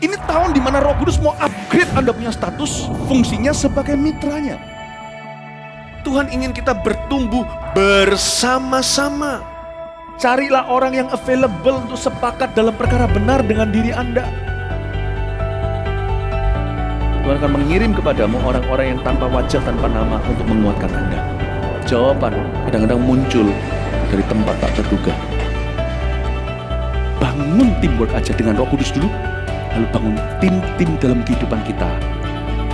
Ini tahun dimana Roh Kudus mau upgrade Anda punya status, fungsinya sebagai mitranya. Tuhan ingin kita bertumbuh bersama-sama. Carilah orang yang available untuk sepakat dalam perkara benar dengan diri Anda. Tuhan akan mengirim kepadamu orang-orang yang tanpa wajah, tanpa nama untuk menguatkan Anda. Jawaban kadang-kadang muncul dari tempat tak terduga. Bangun teamwork aja dengan Roh Kudus dulu, lalu bangun tim-tim dalam kehidupan kita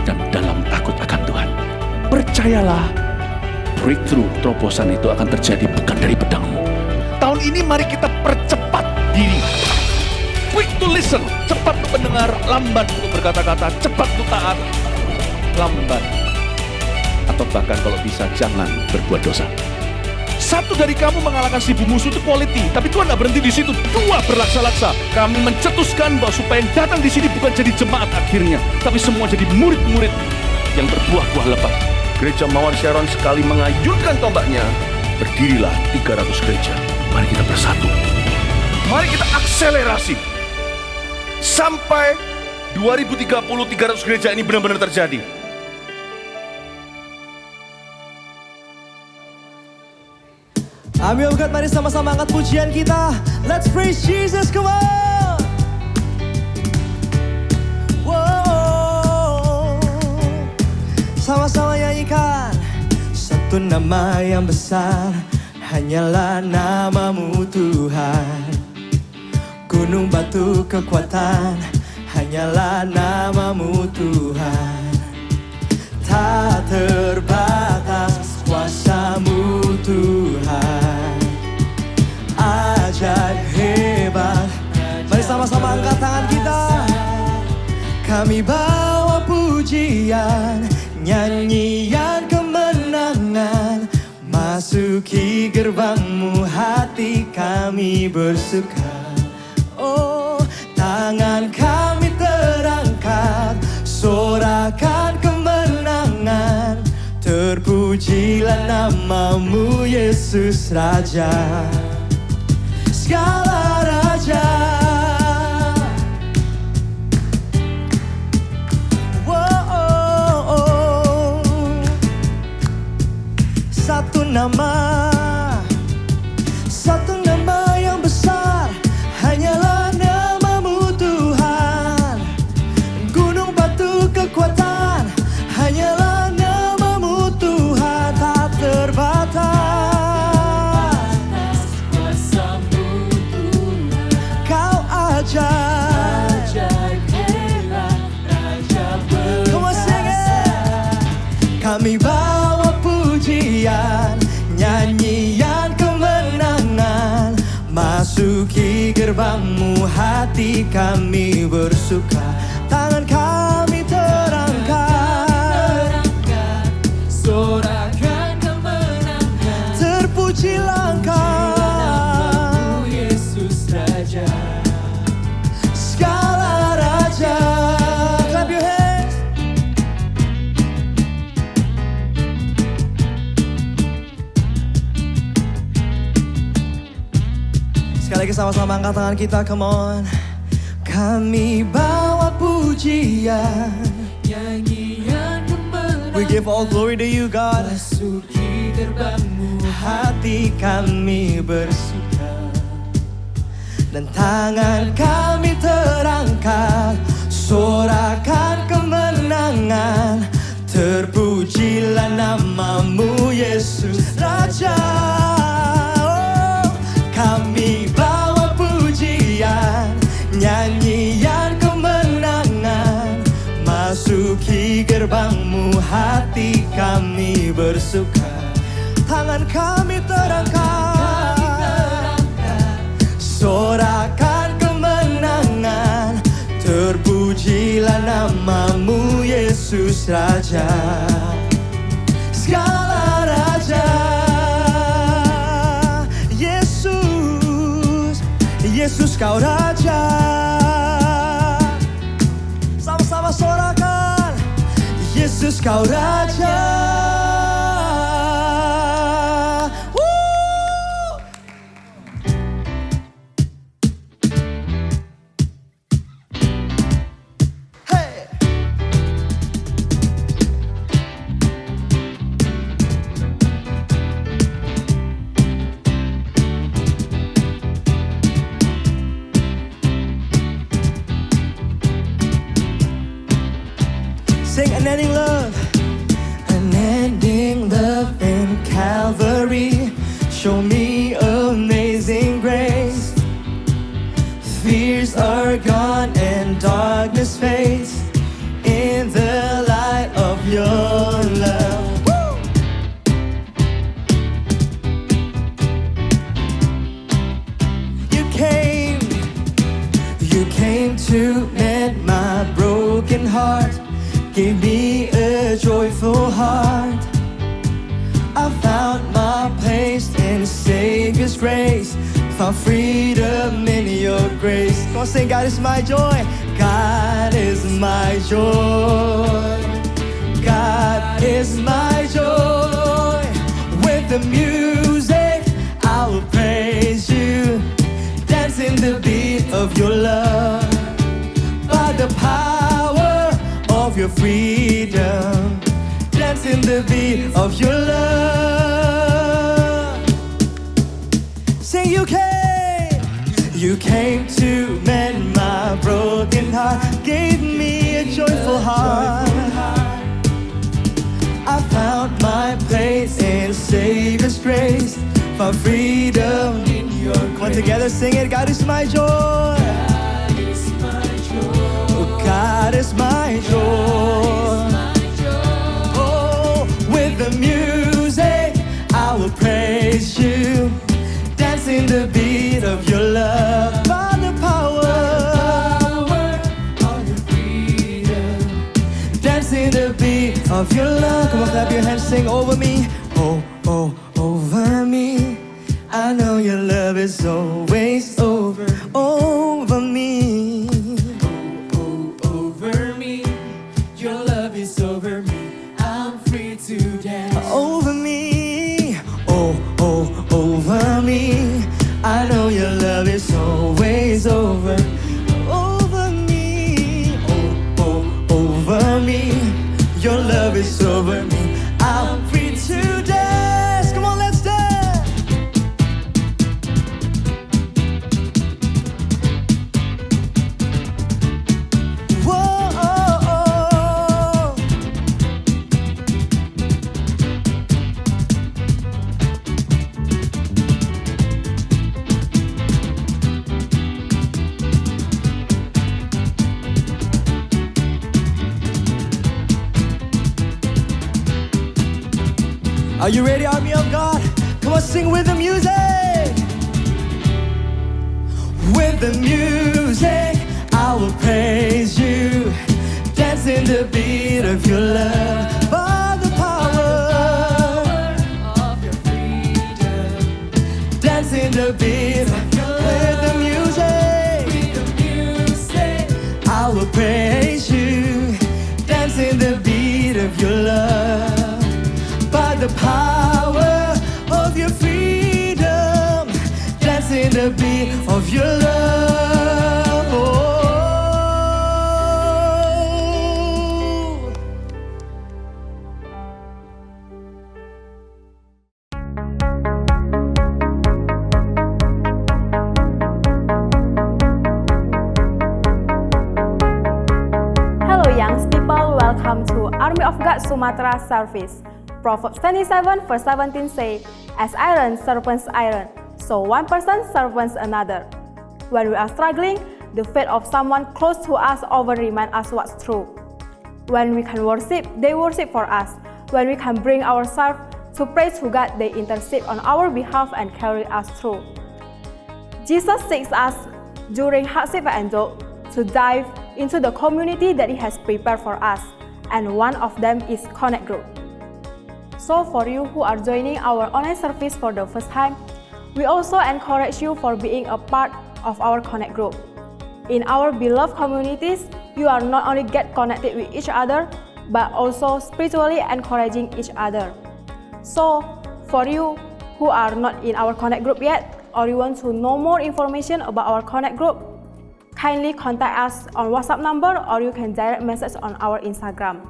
dan dalam takut akan Tuhan. Percayalah, breakthrough, terobosan itu akan terjadi bukan dari pedangmu. Tahun ini mari kita percepat diri. Quick to listen, cepat untuk mendengar, lambat untuk berkata-kata, cepat untuk taat, lambat. Atau bahkan kalau bisa jangan berbuat dosa. Satu dari kamu mengalahkan 1000 musuh itu quality, tapi Tuhan tidak berhenti di situ. 2 berlaksa-laksa. Kami mencetuskan bahwa supaya yang datang di sini bukan jadi jemaat akhirnya, tapi semua jadi murid-murid yang berbuah-buah lebat. Gereja Mawar Sharon sekali mengayunkan tombaknya, berdirilah 300 gereja. Mari kita bersatu. Mari kita akselerasi. Sampai 2030 300 gereja ini benar-benar terjadi. Amin, God, mari sama-sama angkat pujian kita. Let's praise Jesus, come on. Wow. Sama-sama nyanyikan. Satu nama yang besar, hanyalah namamu Tuhan. Gunung batu kekuatan, hanyalah namamu Tuhan. Tak terbatas kuasamu Tuhan. Ajaib hebat. Mari sama-sama angkat tangan kita. Kami bawa pujian, nyanyian kemenangan. Masuki gerbangmu, hati kami bersuka. Oh, tangan kami terangkat, sorakan kemenangan. Terpujilah namamu Yesus Raja, segala raja. Wow, satu nama yang besar, hanyalah namamu Tuhan. Gunung batu kekuatan, hanyalah namamu Tuhan. Tak terbatas kuasamu Tuhan. Kau ajaib hebat, Raja berkuasa. Kami bawa pujian, nyanyian kemenangan. Masuki gerbangmu, hati kami bersuka. Tangan kami terangkat, sorakan kemenangan. Terpujilah Engkau Yesus Raja, segala raja. Clap your hands. Sekali lagi sama-sama angkat tangan kita, come on. Kami bawa pujian, nyanyian kemenangan. We give all glory to you, God. Masuki gerbangmu, hati kami bersuka. Dan tangan kami terangkat, sorakan kemenangan. Terpujilah namamu Yesus Raja. Kami bawa pujian, nyanyian kemenangan. Masuki gerbangmu, hati kami bersuka. Tangan kami terangkat, sorakan kemenangan. Terpujilah namamu Yesus Raja, segala raja. Yesus kau Raja. Sama-sama sorakan, Yesus kau Raja. unending love, unending love in Calvary. Show me amazing grace. Fears are gone and darkness fades in the light of your love. Woo! You came to mend my broken heart, gave me a joyful heart. I found my place in Savior's grace, found freedom in your grace. Come on, sing, God is my joy. God is my joy. God is my joy. With the music, I will praise you. Dance in the beat of your love. By the power of your freedom, dance in the beat of your love. Sing, you came to mend my broken heart, gave me a joyful heart. I found my place in Savior's grace, found freedom in your grace. Come on, together sing it. God is my joy. God is my joy. Oh, God is my joy. Oh, with the music I will praise you. Dance in the beat of your love. By the power of your freedom, dance in the beat of your love. Come on, clap your hands, sing over me. Oh, oh, over me. I know your love is always over me. Oh, over me. Your love is over me. I'm free to dance. Over me. Oh, over me. I know your love is always over me. Oh, over me. Your love is over me. I'm free to dance. Come on, let's dance. Whoa, oh, oh. Are you ready, army of God? Come on, sing with the music. With the music, I will praise you. Dance in the beat of your love. By the power of your freedom, dance in the beat of your love. With the music, I will praise you. Dance in the beat of your love. By the power of your freedom, dance in the beat of your love. Oh. Hello young people, welcome to Army of God Sumatra service. Proverbs 27 verse 17 say, as iron sharpens iron, so one person sharpens another. When we are struggling, the faith of someone close to us often reminds us what's true. When we can worship, they worship for us. When we can bring ourselves to praise to God, they intercede on our behalf and carry us through. Jesus seeks us during hardship and joy to dive into the community that He has prepared for us, and one of them is Connect Group. So for you who are joining our online service for the first time, we also encourage you for being a part of our Connect Group. In our beloved communities, you are not only get connected with each other, but also spiritually encouraging each other. So for you who are not in our Connect Group yet, or you want to know more information about our Connect Group, kindly contact us on WhatsApp number, or you can direct message on our Instagram.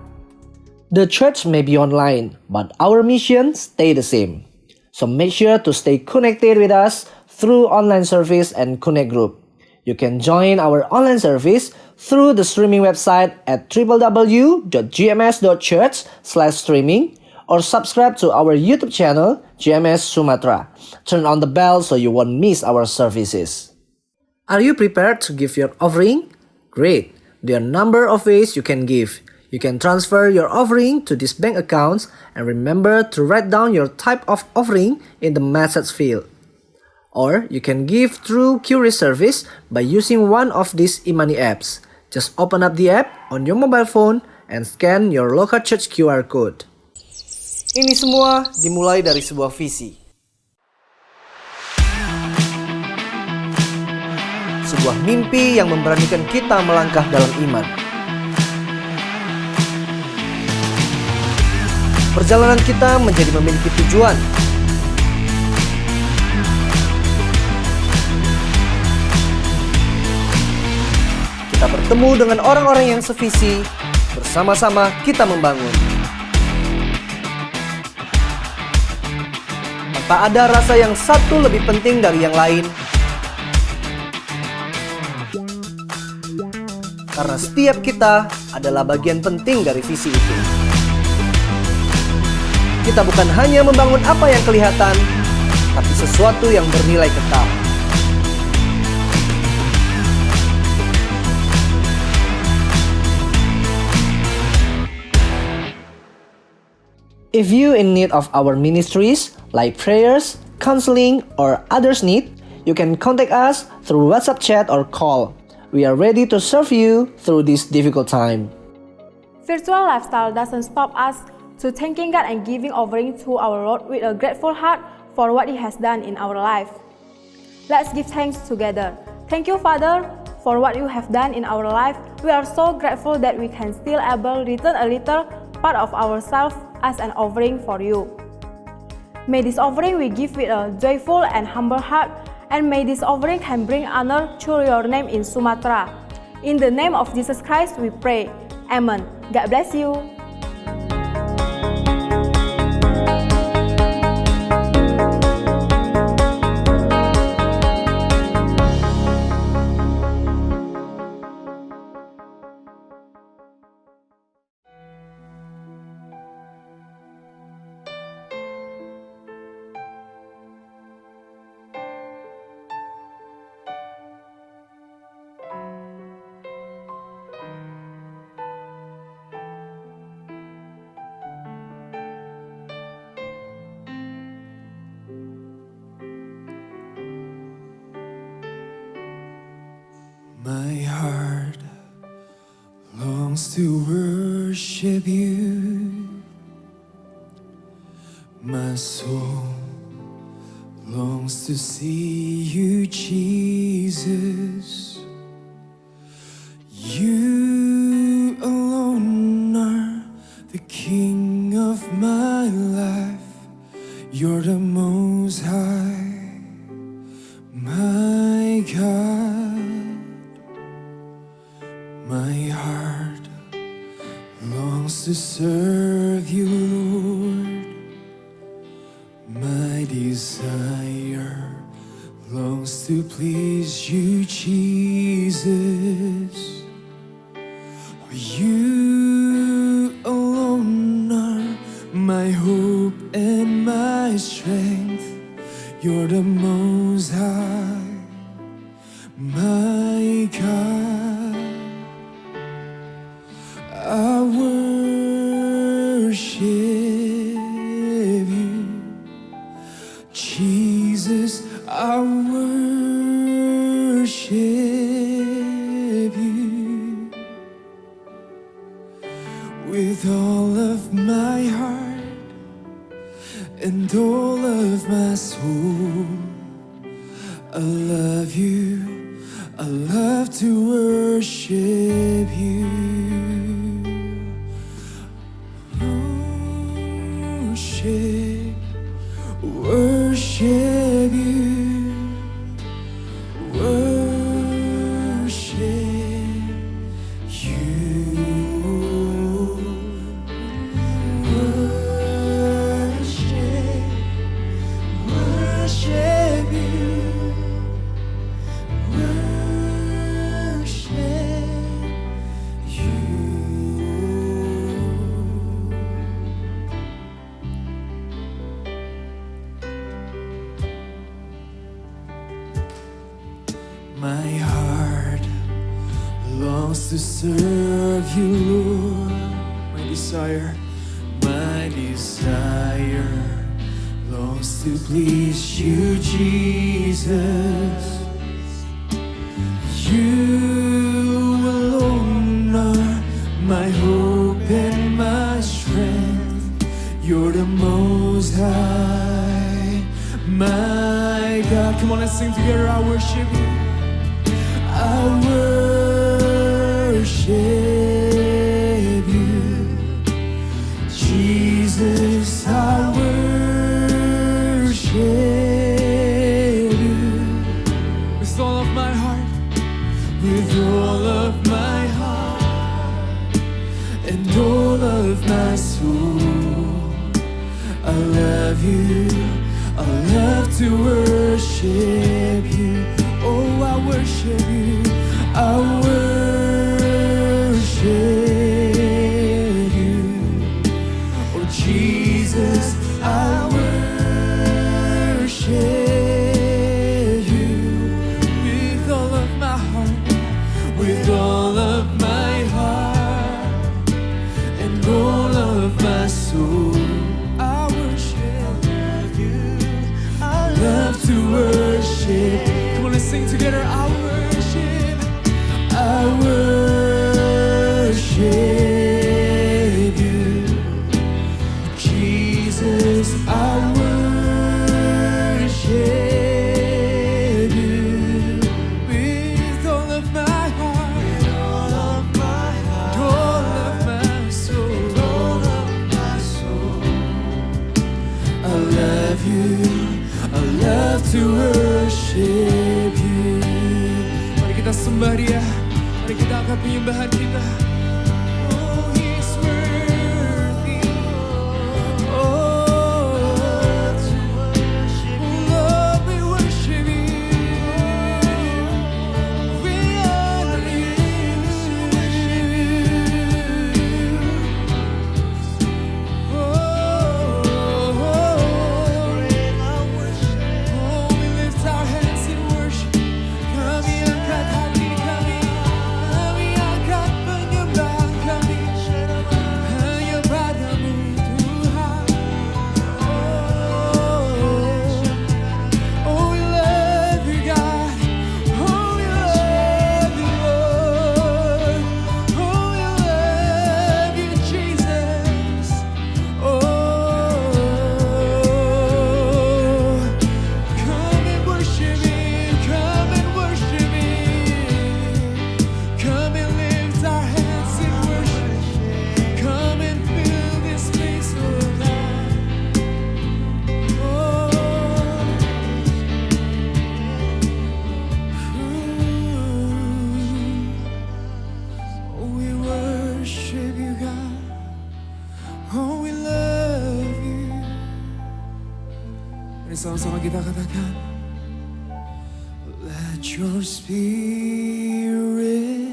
The church may be online, but our mission stay the same. So make sure to stay connected with us through online service and Connect Group. You can join our online service through the streaming website at www.gms.church/streaming or subscribe to our YouTube channel, GMS Sumatra. Turn on the bell so you won't miss our services. Are you prepared to give your offering? Great! There are a number of ways you can give. You can transfer your offering to these bank accounts and remember to write down your type of offering in the message field. Or you can give through QRIS service by using one of these e-money apps. Just open up the app on your mobile phone and scan your local church QR code. Ini semua dimulai dari sebuah visi. Sebuah mimpi yang memberanikan kita melangkah dalam iman. Perjalanan kita menjadi memiliki tujuan. Kita bertemu dengan orang-orang yang sevisi, bersama-sama kita membangun. Tanpa ada rasa yang satu lebih penting dari yang lain, karena setiap kita adalah bagian penting dari visi itu. Kita bukan hanya membangun apa yang kelihatan, tapi sesuatu yang bernilai kekal. If you in need of our ministries, like prayers, counseling, or others need, you can contact us through WhatsApp chat or call. We are ready to serve you through this difficult time. Virtual lifestyle doesn't stop us to thanking God and giving offering to our Lord with a grateful heart for what He has done in our life. Let's give thanks together. Thank you, Father, for what you have done in our life. We are so grateful that we can still able return a little part of ourselves as an offering for you. May this offering we give with a joyful and humble heart, and may this offering can bring honor to your name in Sumatra. In the name of Jesus Christ we pray. Amen. God bless you. My heart longs to worship you. My soul longs to see you, Jesus. You alone are the King of my life. You're the Most High, my God. My heart longs to serve you, Lord. My desire longs to please you, Jesus. You alone are my hope and my strength. You're the Most High, my God. I worship you, Jesus. I worship you with all of my heart and all of my soul. I love you. I love to worship you. Worship you, worship you, worship you, worship My heart longs to serve you, Lord. My desire longs to please you, Jesus. You alone are my hope and my strength. You're the most high, my God. Come on, let's sing together. I worship you. I worship you, Jesus. I worship you with all of my heart, with all of my heart and all of my soul. I love you. I love to worship you. Oh, I worship you. I worship you. Oh, Jesus, I worship you with all of my heart, with all of my heart and all of my soul. I worship you. I love to worship. Come on, let's sing together. I worship you, Jesus. I worship you with all of my heart, with all of my heart, all of my soul, all of my soul. I love you. I love to worship you. Mari kita sembah Dia. Mari kita angkat penyembahan kita. Oh, He's worthy. Oh, Lord, we worship you. We honor you. Oh, we lift our hands in worship. Kami angkat hati kami. Kami angkat penyembahan kami. Hanya padamu Tuhan. Oh, we love you, God. Oh, we love you, Lord. Oh, we love you, Jesus. Oh, come and worship me. Come and worship me. Come and lift our hands in worship. Come and fill this place, oh God. Oh, we worship you, God. Oh, we love you. Mari sama-sama kita katakan, let your spirit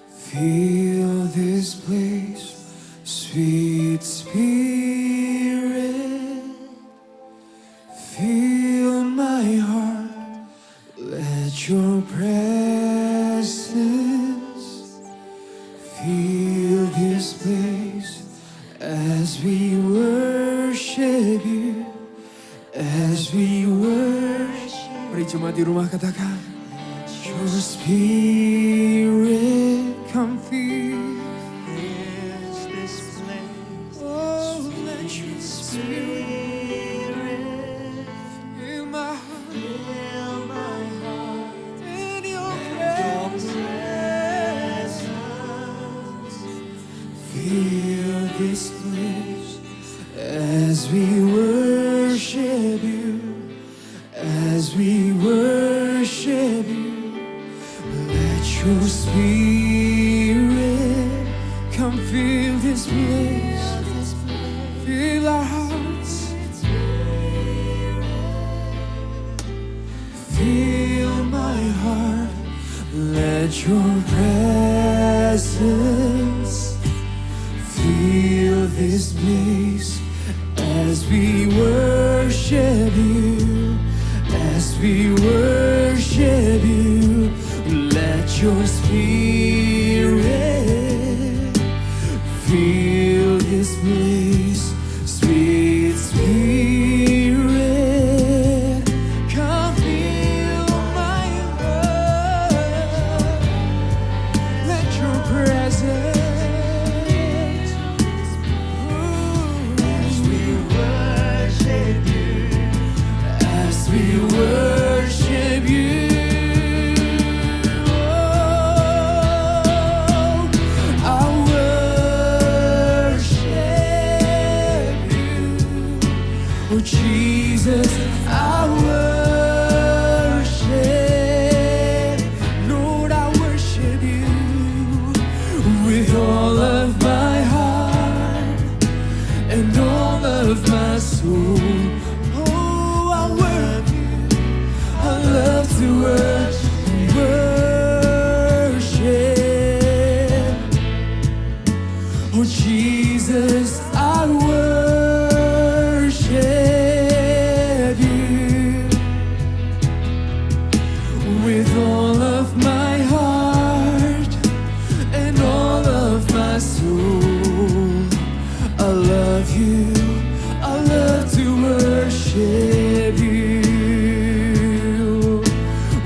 fill this place, sweet spirit, fill my heart. Let your presence fill this place as we worship you, as we worship. Mari jemaat di rumah katakan, let your spirit come fill this place. Oh, let your spirit fill my heart, in your presence. Fill this place as we worship you, as we worship you. Let your spirit come fill this place, fill our hearts, fill my heart. Let your presence fill this place as we worship you, as we worship your spirit fill this place. Sweet spirit, come fill my heart. Let your presence, as we worship you, as we worship you. Oh Jesus, I worship, Lord, I worship you with all of my heart and all of my soul. Oh, I worship you, I love to worship. Oh Jesus, I worship you with all of my heart and all of my soul. I love you, I love to worship you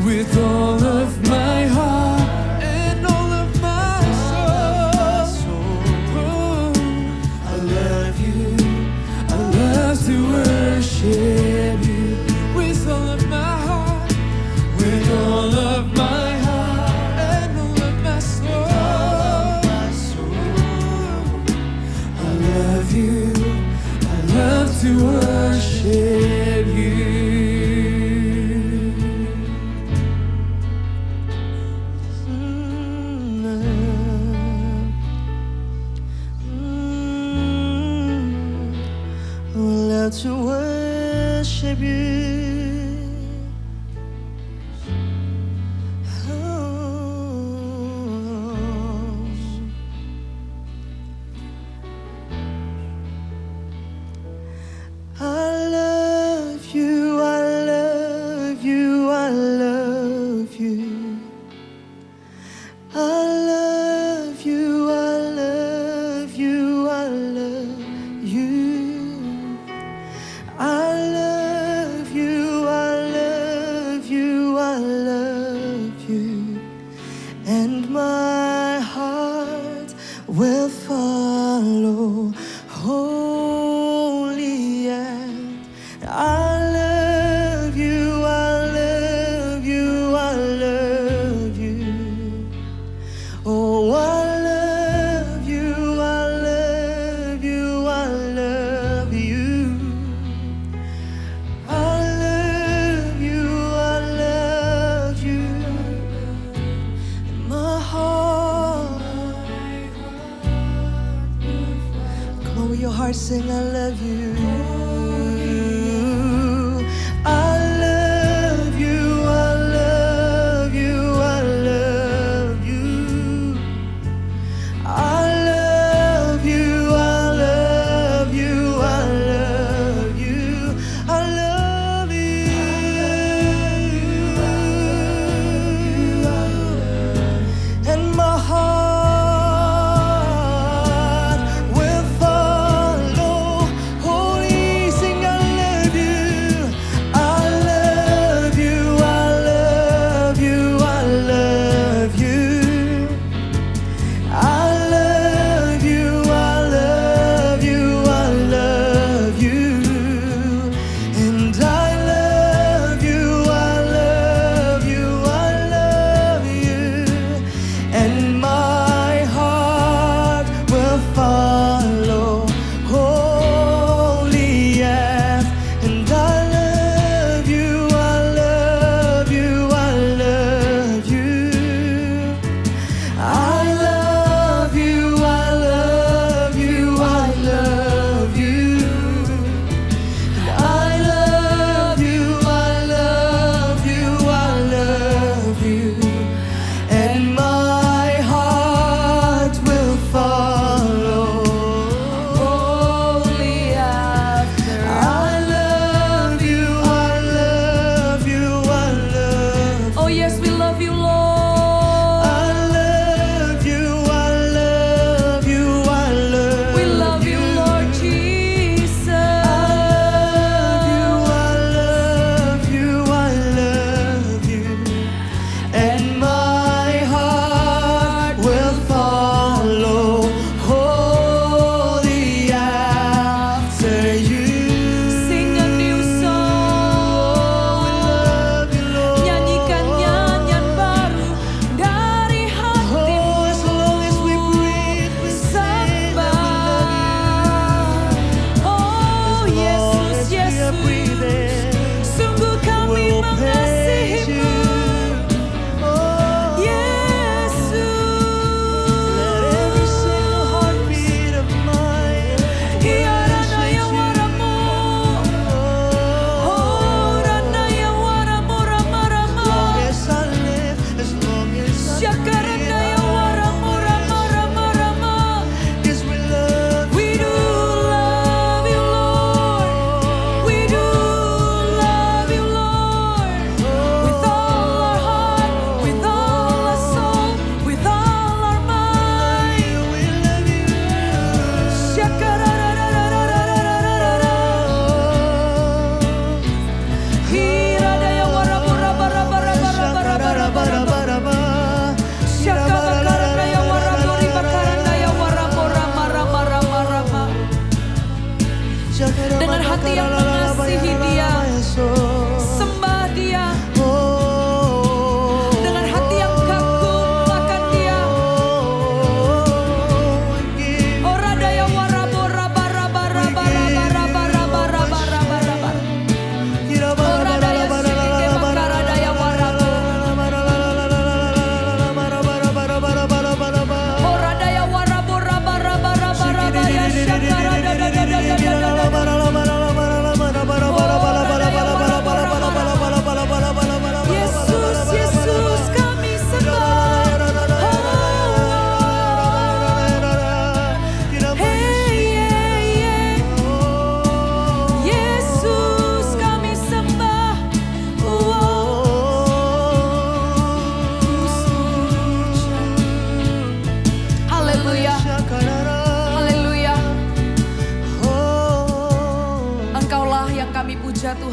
with all of my heart and all of my soul. I love you, I love to worship you with all of my heart, with all of my heart and all of my soul. I love you, I love to worship you. I love to worship you. I love you, I love you, I love you. I love you, I love you, I love you. I love you, I love you, I love you. And my heart will follow holy and I love you, I love you, I love you. Oh, I love you, I love you, I love you. I love you, I love you. My heart. Come on, with your heart, sing, I love you. I love you, I love you, I love you. I love you, I love you, I love you. I love you. And my heart will follow.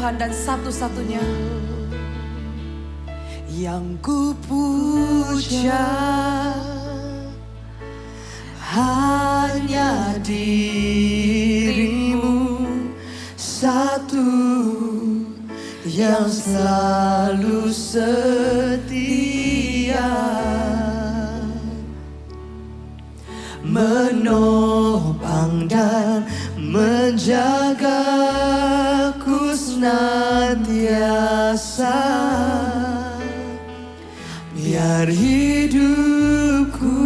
Tuhan dan satu-satunya yang ku puja hanya dirimu, satu yang selalu setia, menopang dan menjagaku senantiasa. Biar hidupku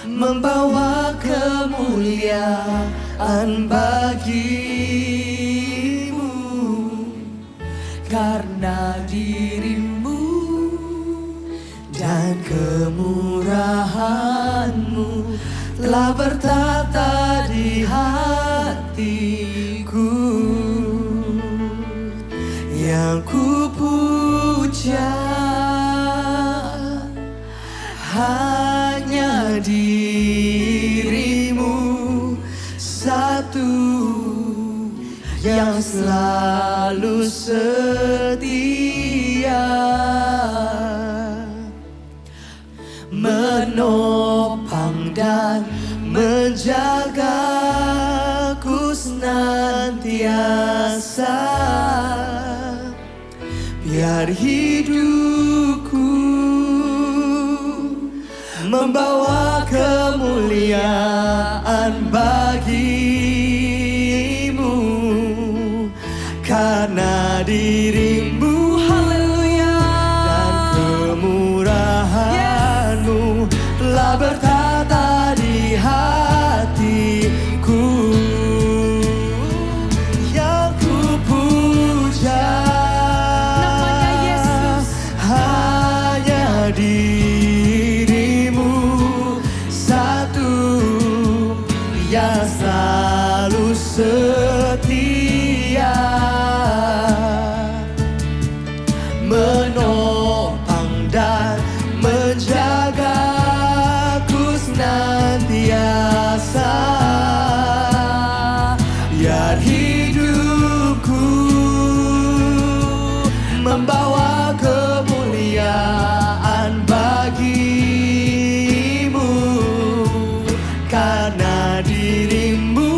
membawa kemuliaan bagimu, karena dirimu dan kemurahanmu telah bertata di hatiku. Yang ku puja hanya dirimu, satu yang selalu setia, menopang dan menjagaku senantiasa. Biar hidupku membawa kemuliaan bagimu, karena dirimu, haleluya, dan kemurahanmu telah bertata di hatiku. Yang ku puja namanya Yesus. hanya dirimu, satu yang selalu setia, menopang dan menjagaku senantiasa. Biar hidupku membawa kemuliaan bagimu, karena dirimu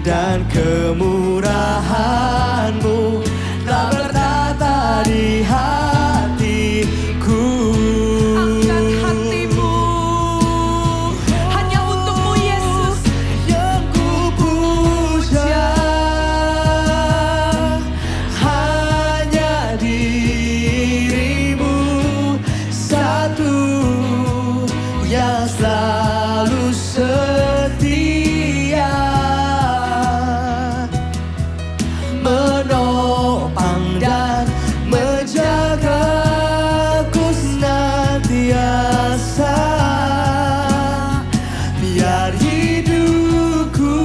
dan kemurahanmu telah bertata di hatiku. Angkat hatimu hanya untukmu Yesus. Yang ku puja hanya dirimu, satu yang selalu setia, menopang dan menjagaku senantiasa. Biar hidupku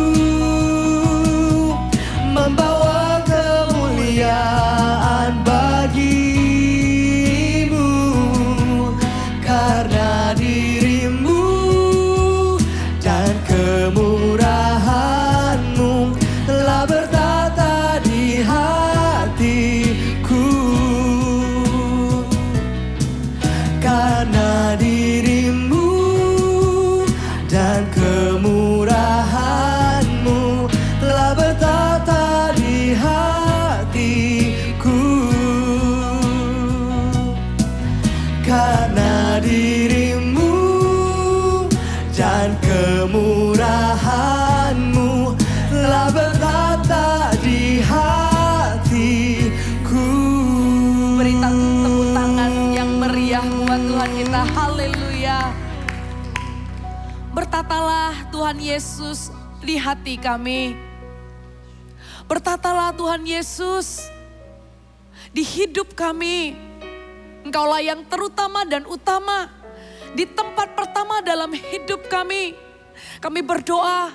membawa kemuliaan bagimu, karena dirimu dan kemurahanmu telah bertata di hatiku, karena dirimu dan kemurahanmu telah bertata di hatiku, karena dirimu dan kemurahanmu telah bertata di hatiku. Beri tepuk tangan yang meriah buat Tuhan kita. Haleluya. Bertatalah Tuhan Yesus di hati kami. Bertatalah Tuhan Yesus di hidup kami. Engkaulah yang terutama dan utama di tempat pertama dalam hidup kami. Kami berdoa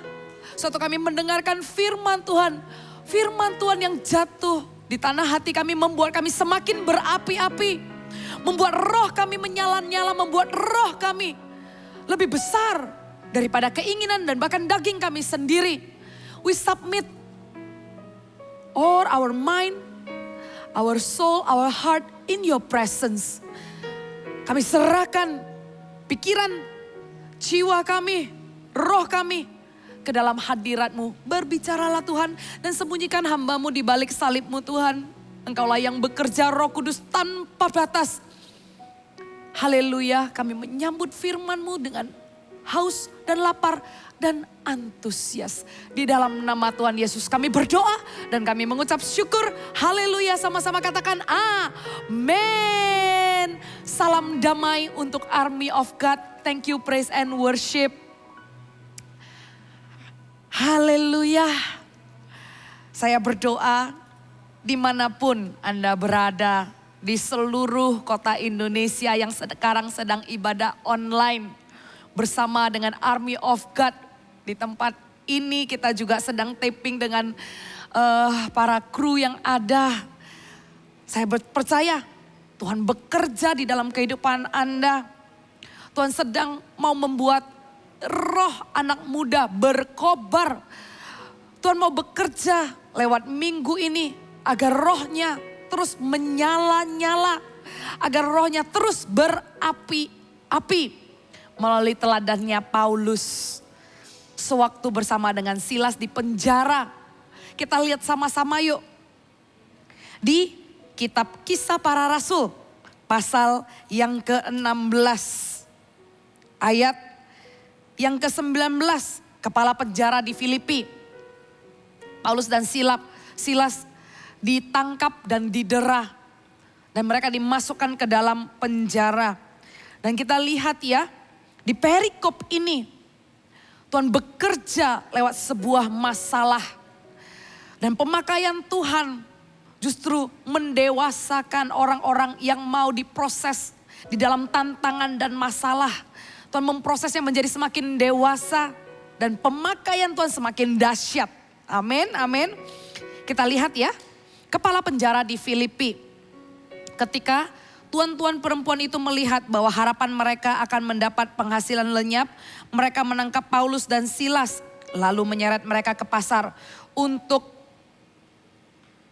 suatu kami mendengarkan firman Tuhan. Firman Tuhan yang jatuh di tanah hati kami membuat kami semakin berapi-api. Membuat roh kami menyala-nyala, membuat roh kami lebih besar daripada keinginan dan bahkan daging kami sendiri. We submit or our mind, our soul, our heart in your presence. Kami serahkan pikiran, jiwa kami, roh kami ke dalam hadirat-Mu. Berbicaralah Tuhan dan sembunyikan hamba-Mu di balik salib-Mu Tuhan. Engkaulah yang bekerja Roh Kudus tanpa batas. Haleluya, kami menyambut firman-Mu dengan haus dan lapar dan antusias. Di dalam nama Tuhan Yesus kami berdoa dan kami mengucap syukur. Haleluya, sama-sama katakan amin. Salam damai untuk Army of God. Thank you, praise and worship. Haleluya. Saya berdoa dimanapun Anda berada di seluruh kota Indonesia yang sekarang sedang ibadah online bersama dengan Army of God. Di tempat ini kita juga sedang taping dengan para kru yang ada. Saya percaya Tuhan bekerja di dalam kehidupan Anda. Tuhan sedang mau membuat roh anak muda berkobar. Tuhan mau bekerja lewat minggu ini agar rohnya terus menyala-nyala. Agar rohnya terus berapi-api melalui teladannya Paulus. Sewaktu bersama dengan Silas di penjara. Kita lihat sama-sama yuk. Di kitab Kisah Para Rasul pasal yang ke-16 ayat yang ke-19, kepala penjara di Filipi. Paulus dan Silas ditangkap dan didera. Dan mereka dimasukkan ke dalam penjara. Dan kita lihat ya, di perikop ini Tuhan bekerja lewat sebuah masalah. Dan pemakaian Tuhan justru mendewasakan orang-orang yang mau diproses di dalam tantangan dan masalah. Tuhan memprosesnya menjadi semakin dewasa dan pemakaian Tuhan semakin dahsyat. Amin, amin. Kita lihat ya, kepala penjara di Filipi. Ketika tuan-tuan perempuan itu melihat bahwa harapan mereka akan mendapat penghasilan lenyap, mereka menangkap Paulus dan Silas, lalu menyeret mereka ke pasar untuk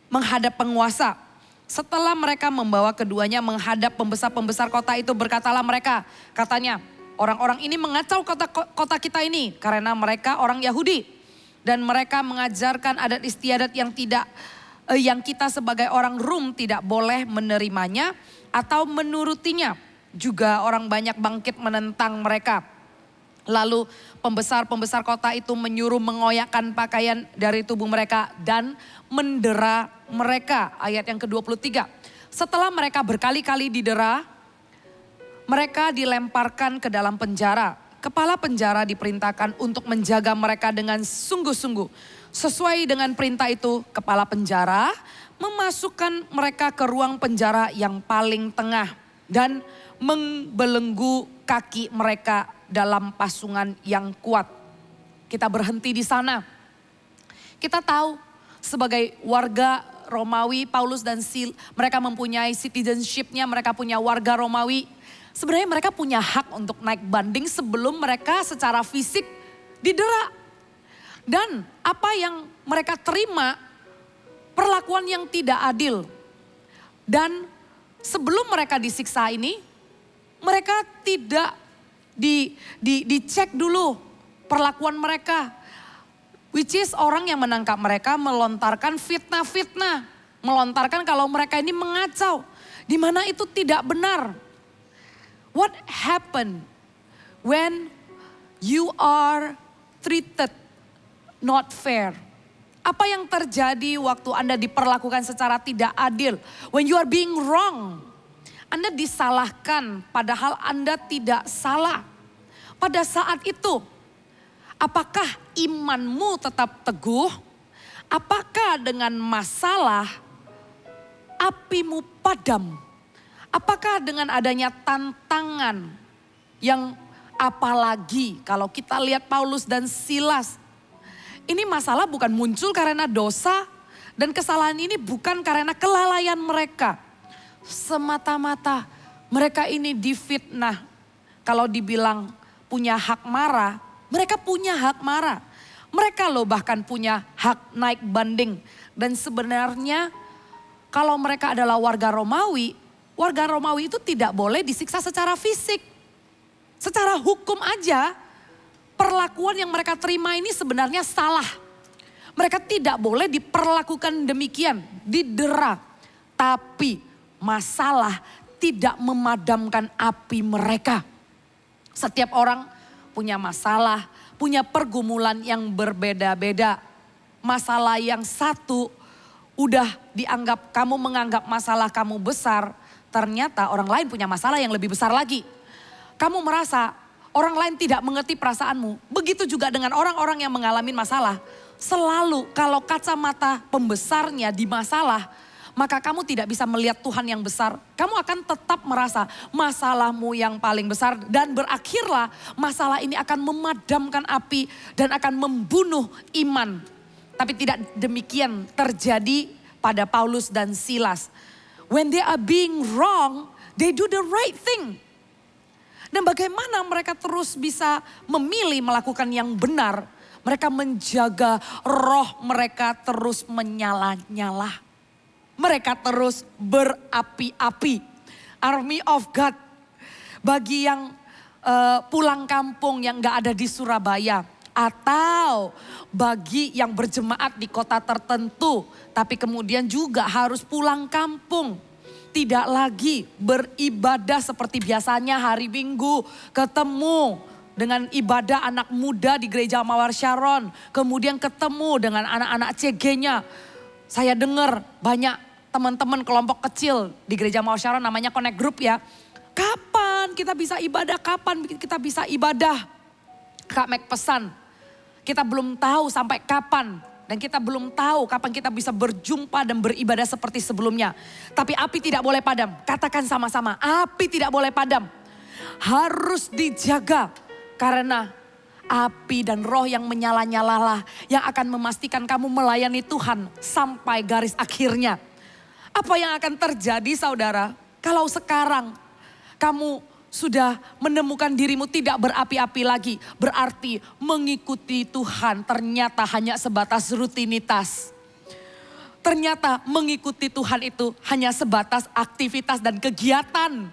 menghadap penguasa. Setelah mereka membawa keduanya menghadap pembesar-pembesar kota itu, berkatalah mereka, katanya, orang-orang ini mengacau kota kita ini karena mereka orang Yahudi. Dan mereka mengajarkan adat istiadat yang kita sebagai orang Rum tidak boleh menerimanya atau menurutinya. Juga orang banyak bangkit menentang mereka. Lalu pembesar-pembesar kota itu menyuruh mengoyakkan pakaian dari tubuh mereka dan mendera mereka. Ayat yang ke-23. Setelah mereka berkali-kali didera, mereka dilemparkan ke dalam penjara. Kepala penjara diperintahkan untuk menjaga mereka dengan sungguh-sungguh. Sesuai dengan perintah itu, kepala penjara memasukkan mereka ke ruang penjara yang paling tengah dan membelenggu kaki mereka dalam pasungan yang kuat. Kita berhenti di sana. Kita tahu sebagai warga Romawi, Paulus dan mereka mempunyai citizenship-nya, mereka punya warga Romawi. Sebenarnya mereka punya hak untuk naik banding sebelum mereka secara fisik didera. Dan apa yang mereka terima, perlakuan yang tidak adil. Dan sebelum mereka disiksa ini, mereka tidak dicek dulu perlakuan mereka. Which is orang yang menangkap mereka melontarkan fitnah-fitnah. Melontarkan kalau mereka ini mengacau. Di mana itu tidak benar. What happened when you are treated not fair? Apa yang terjadi waktu Anda diperlakukan secara tidak adil? When you are being wrong. Anda disalahkan padahal Anda tidak salah. Pada saat itu, apakah imanmu tetap teguh? Apakah dengan masalah apimu padam? Apakah dengan adanya tantangan yang apalagi kalau kita lihat Paulus dan Silas. Ini masalah bukan muncul karena dosa dan kesalahan ini bukan karena kelalaian mereka. Semata-mata mereka ini difitnah. Kalau dibilang punya hak marah, mereka punya hak marah. Mereka loh bahkan punya hak naik banding. Dan sebenarnya kalau mereka adalah warga Romawi itu tidak boleh disiksa secara fisik. Secara hukum aja, perlakuan yang mereka terima ini sebenarnya salah. Mereka tidak boleh diperlakukan demikian, didera. Tapi masalah tidak memadamkan api mereka. Setiap orang punya masalah, punya pergumulan yang berbeda-beda. Masalah yang satu udah dianggap, kamu menganggap masalah kamu besar, ternyata orang lain punya masalah yang lebih besar lagi. Kamu merasa orang lain tidak mengerti perasaanmu. Begitu juga dengan orang-orang yang mengalami masalah. Selalu kalau kacamata pembesarnya di masalah, maka kamu tidak bisa melihat Tuhan yang besar. Kamu akan tetap merasa masalahmu yang paling besar. Dan berakhirlah masalah ini akan memadamkan api dan akan membunuh iman. Tapi tidak demikian terjadi pada Paulus dan Silas. When they are being wrong, they do the right thing. Dan bagaimana mereka terus bisa memilih melakukan yang benar. Mereka menjaga roh mereka terus menyala-nyala. Mereka terus berapi-api. Army of God. Bagi yang pulang kampung yang gak ada di Surabaya. Atau bagi yang berjemaat di kota tertentu. Tapi kemudian juga harus pulang kampung. Tidak lagi beribadah seperti biasanya hari Minggu. Ketemu dengan ibadah anak muda di gereja Mawar Sharon. Kemudian ketemu dengan anak-anak CG-nya. Saya dengar banyak teman-teman kelompok kecil di gereja Mawar Sharon namanya Connect Group ya. Kapan kita bisa ibadah? Kapan kita bisa ibadah? Kak Mek pesan, kita belum tahu sampai kapan. Dan kita belum tahu kapan kita bisa berjumpa dan beribadah seperti sebelumnya. Tapi api tidak boleh padam. Katakan sama-sama, api tidak boleh padam. Harus dijaga. Karena api dan roh yang menyala-nyalalah yang akan memastikan kamu melayani Tuhan sampai garis akhirnya. Apa yang akan terjadi saudara? Kalau sekarang kamu sudah menemukan dirimu tidak berapi-api lagi. Berarti mengikuti Tuhan ternyata hanya sebatas rutinitas. Ternyata mengikuti Tuhan itu hanya sebatas aktivitas dan kegiatan.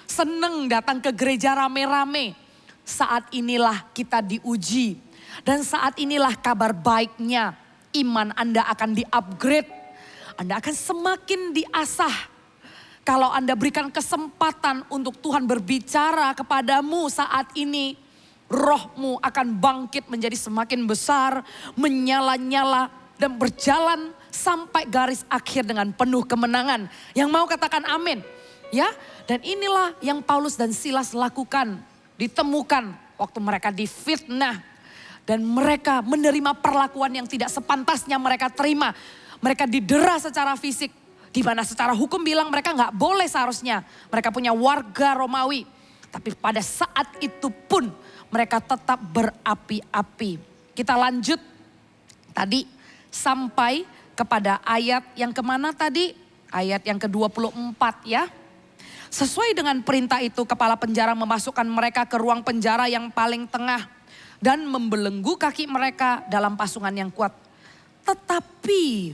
Seneng datang ke gereja rame-rame. Saat inilah kita diuji. Dan saat inilah kabar baiknya. Iman Anda akan di-upgrade. Anda akan semakin diasah. Kalau Anda berikan kesempatan untuk Tuhan berbicara kepadamu saat ini, rohmu akan bangkit menjadi semakin besar, menyala-nyala dan berjalan sampai garis akhir dengan penuh kemenangan. Yang mau katakan amin. Ya, dan inilah yang Paulus dan Silas lakukan, ditemukan waktu mereka difitnah dan mereka menerima perlakuan yang tidak sepantasnya mereka terima. Mereka didera secara fisik. Di mana secara hukum bilang mereka nggak boleh seharusnya. Mereka punya warga Romawi. Tapi pada saat itu pun mereka tetap berapi-api. Kita lanjut tadi sampai kepada ayat yang kemana tadi? Ayat yang ke-24 ya. Sesuai dengan perintah itu kepala penjara memasukkan mereka ke ruang penjara yang paling tengah. Dan membelenggu kaki mereka dalam pasungan yang kuat. Tetapi,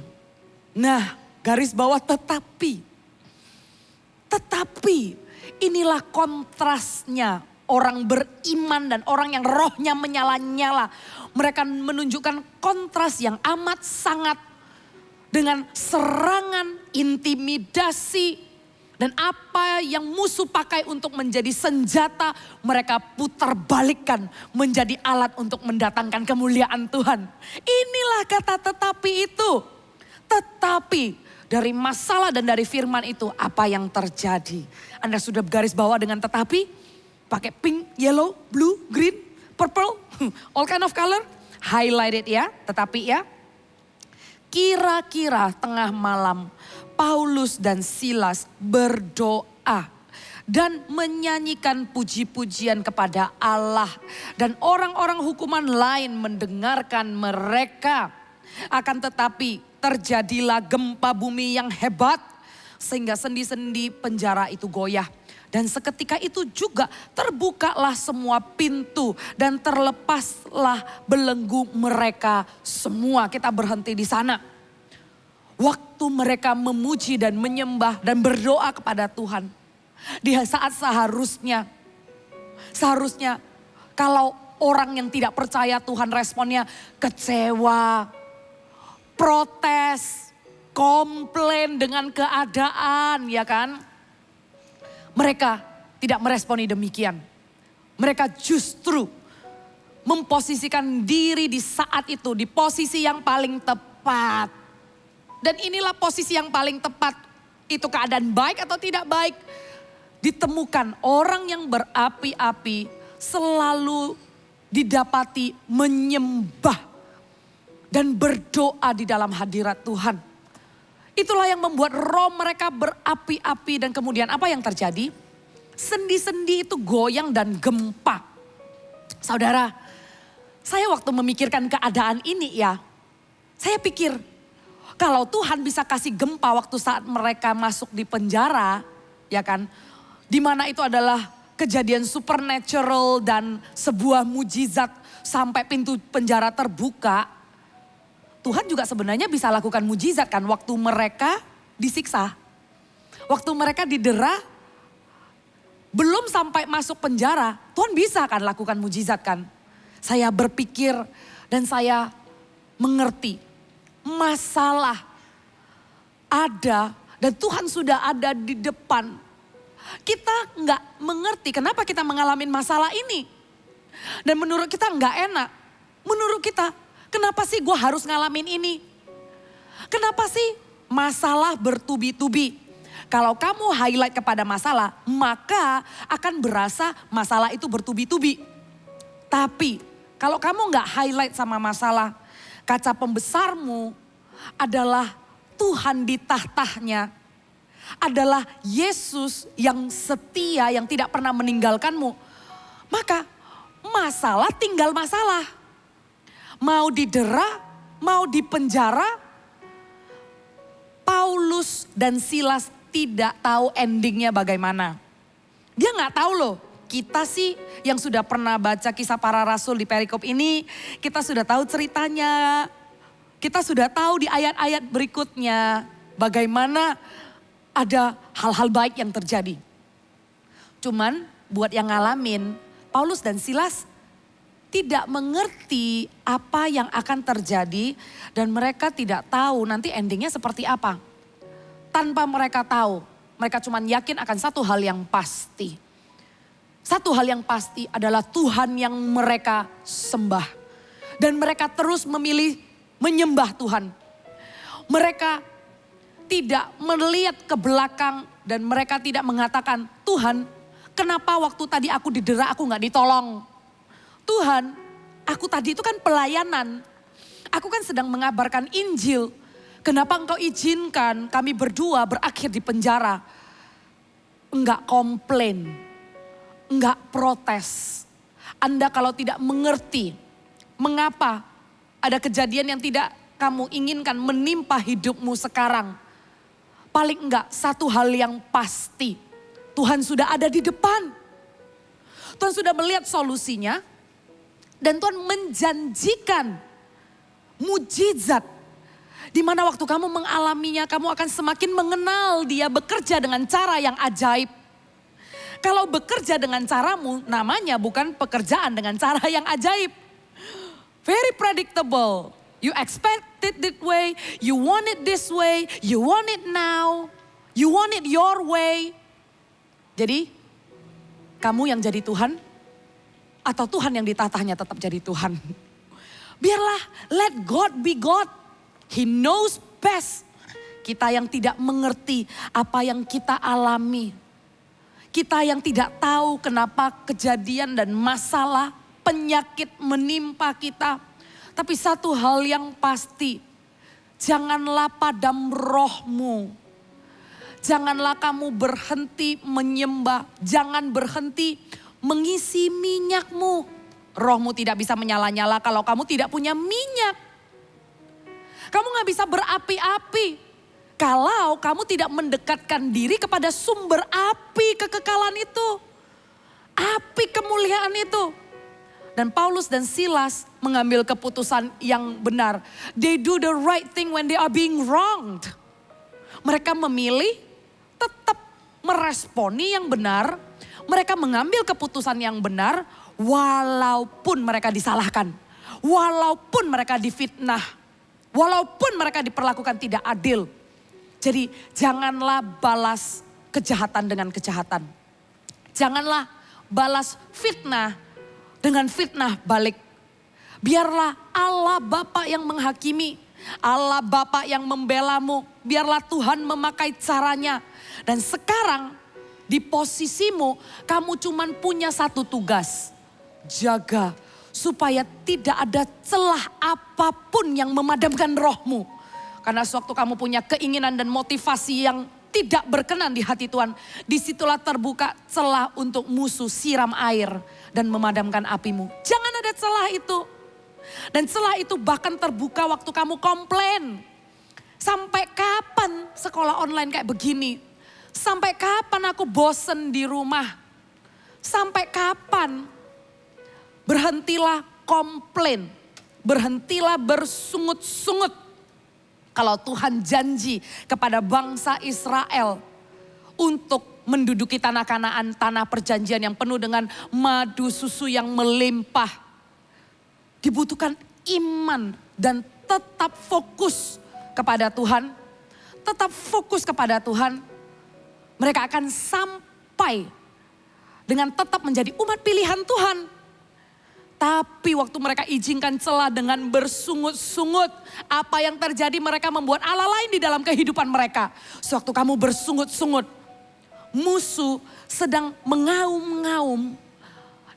garis bawah tetapi inilah kontrasnya orang beriman dan orang yang rohnya menyala-nyala. Mereka menunjukkan kontras yang amat sangat dengan serangan, intimidasi dan apa yang musuh pakai untuk menjadi senjata mereka putar balikkan menjadi alat untuk mendatangkan kemuliaan Tuhan. Inilah kata tetapi itu. Tetapi dari masalah dan dari firman itu apa yang terjadi? Anda sudah garis bawah dengan tetapi? Pakai pink, yellow, blue, green, purple, all kind of color. Highlighted ya, tetapi ya. Kira-kira tengah malam Paulus dan Silas berdoa. Dan menyanyikan puji-pujian kepada Allah. Dan orang-orang hukuman lain mendengarkan mereka. Akan tetapi terjadilah gempa bumi yang hebat sehingga sendi-sendi penjara itu goyah. Dan seketika itu juga terbukalah semua pintu dan terlepaslah belenggu mereka semua. Kita berhenti di sana. Waktu mereka memuji dan menyembah dan berdoa kepada Tuhan. Di saat seharusnya kalau orang yang tidak percaya Tuhan responnya kecewa, protes, komplain dengan keadaan, ya kan? Mereka tidak meresponi demikian. Mereka justru memposisikan diri di saat itu, di posisi yang paling tepat. Dan inilah posisi yang paling tepat. Itu keadaan baik atau tidak baik. Ditemukan orang yang berapi-api selalu didapati menyembah dan berdoa di dalam hadirat Tuhan. Itulah yang membuat roh mereka berapi-api dan kemudian apa yang terjadi? Sendi-sendi itu goyang dan gempa. Saudara, saya waktu memikirkan keadaan ini ya, saya pikir kalau Tuhan bisa kasih gempa waktu saat mereka masuk di penjara, ya kan? Di mana itu adalah kejadian supernatural dan sebuah mujizat sampai pintu penjara terbuka. Tuhan juga sebenarnya bisa lakukan mujizat kan waktu mereka disiksa. Waktu mereka didera, belum sampai masuk penjara, Tuhan bisa kan lakukan mujizat kan. Saya berpikir dan saya mengerti masalah ada dan Tuhan sudah ada di depan. Kita nggak mengerti kenapa kita mengalami masalah ini. Dan menurut kita nggak enak. Menurut kita, kenapa sih gue harus ngalamin ini? Kenapa sih masalah bertubi-tubi? Kalau kamu highlight kepada masalah, maka akan berasa masalah itu bertubi-tubi. Tapi kalau kamu nggak highlight sama masalah, kaca pembesarmu adalah Tuhan di tahtanya. Adalah Yesus yang setia, yang tidak pernah meninggalkanmu. Maka masalah tinggal masalah. Mau didera, mau dipenjara, Paulus dan Silas tidak tahu endingnya bagaimana. Dia nggak tahu loh. Kita sih yang sudah pernah baca kisah para rasul di perikop ini, kita sudah tahu ceritanya. Kita sudah tahu di ayat-ayat berikutnya bagaimana ada hal-hal baik yang terjadi. Cuman buat yang ngalamin, Paulus dan Silas tidak mengerti apa yang akan terjadi dan mereka tidak tahu nanti endingnya seperti apa. Tanpa mereka tahu, mereka cuma yakin akan satu hal yang pasti. Satu hal yang pasti adalah Tuhan yang mereka sembah. Dan mereka terus memilih menyembah Tuhan. Mereka tidak melihat ke belakang dan mereka tidak mengatakan, Tuhan kenapa waktu tadi aku didera aku gak ditolong? Tuhan, aku tadi itu kan pelayanan. Aku kan sedang mengabarkan Injil. Kenapa engkau izinkan kami berdua berakhir di penjara? Enggak komplain, enggak protes. Anda kalau tidak mengerti mengapa ada kejadian yang tidak kamu inginkan menimpa hidupmu sekarang. Paling enggak satu hal yang pasti, Tuhan sudah ada di depan. Tuhan sudah melihat solusinya. Dan Tuhan menjanjikan mujizat. Di mana waktu kamu mengalaminya, kamu akan semakin mengenal Dia bekerja dengan cara yang ajaib. Kalau bekerja dengan caramu, namanya bukan pekerjaan dengan cara yang ajaib. Very predictable. You expect it that way, you want it this way, you want it now, you want it your way. Jadi, kamu yang jadi Tuhan, atau Tuhan yang ditatahnya tetap jadi Tuhan. Biarlah let God be God. He knows best. Kita yang tidak mengerti apa yang kita alami. Kita yang tidak tahu kenapa kejadian dan masalah penyakit menimpa kita. Tapi satu hal yang pasti, janganlah padam rohmu. Janganlah kamu berhenti menyembah, jangan berhenti mengisi minyakmu. Rohmu tidak bisa menyala-nyala kalau kamu tidak punya minyak. Kamu gak bisa berapi-api kalau kamu tidak mendekatkan diri kepada sumber api kekekalan itu. Api kemuliaan itu. Dan Paulus dan Silas mengambil keputusan yang benar. They do the right thing when they are being wronged. Mereka memilih tetap meresponi yang benar. Mereka mengambil keputusan yang benar walaupun mereka disalahkan. Walaupun mereka difitnah. Walaupun mereka diperlakukan tidak adil. Jadi janganlah balas kejahatan dengan kejahatan. Janganlah balas fitnah dengan fitnah balik. Biarlah Allah Bapa yang menghakimi. Allah Bapa yang membelamu. Biarlah Tuhan memakai caranya. Dan sekarang di posisimu kamu cuman punya satu tugas. Jaga supaya tidak ada celah apapun yang memadamkan rohmu. Karena sewaktu kamu punya keinginan dan motivasi yang tidak berkenan di hati Tuhan, disitulah terbuka celah untuk musuh siram air dan memadamkan apimu. Jangan ada celah itu. Dan celah itu bahkan terbuka waktu kamu komplain. Sampai kapan sekolah online kayak begini? Sampai kapan aku bosen di rumah? Sampai kapan? Berhentilah komplain, berhentilah bersungut-sungut. Kalau Tuhan janji kepada bangsa Israel untuk menduduki tanah Kanaan, tanah perjanjian yang penuh dengan madu susu yang melimpah. Dibutuhkan iman dan tetap fokus kepada Tuhan. Tetap fokus kepada Tuhan. Mereka akan sampai dengan tetap menjadi umat pilihan Tuhan. Tapi waktu mereka izinkan celah dengan bersungut-sungut. Apa yang terjadi, mereka membuat Allah lain di dalam kehidupan mereka. Sewaktu kamu bersungut-sungut, musuh sedang mengaum-ngaum.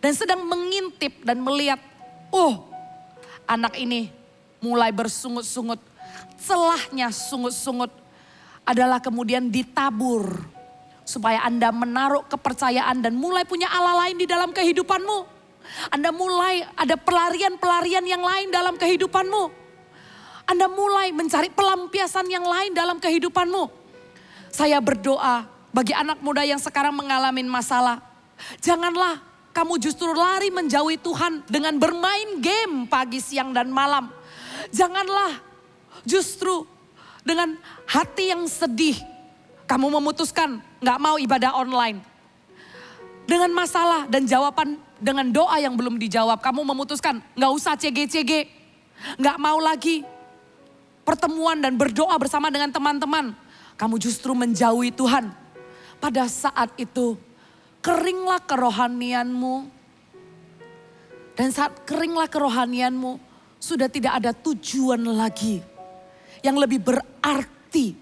Dan sedang mengintip dan melihat, oh anak ini mulai bersungut-sungut. Celahnya sungut-sungut adalah kemudian ditabur. Supaya Anda menaruh kepercayaan dan mulai punya Allah lain di dalam kehidupanmu. Anda mulai ada pelarian-pelarian yang lain dalam kehidupanmu. Anda mulai mencari pelampiasan yang lain dalam kehidupanmu. Saya berdoa bagi anak muda yang sekarang mengalami masalah. Janganlah kamu justru lari menjauhi Tuhan dengan bermain game pagi, siang, dan malam. Janganlah justru dengan hati yang sedih kamu memutuskan gak mau ibadah online. Dengan masalah dan jawaban dengan doa yang belum dijawab, kamu memutuskan gak usah CG-CG. Gak mau lagi pertemuan dan berdoa bersama dengan teman-teman. Kamu justru menjauhi Tuhan. Pada saat itu keringlah kerohanianmu. Dan saat keringlah kerohanianmu, sudah tidak ada tujuan lagi yang lebih berarti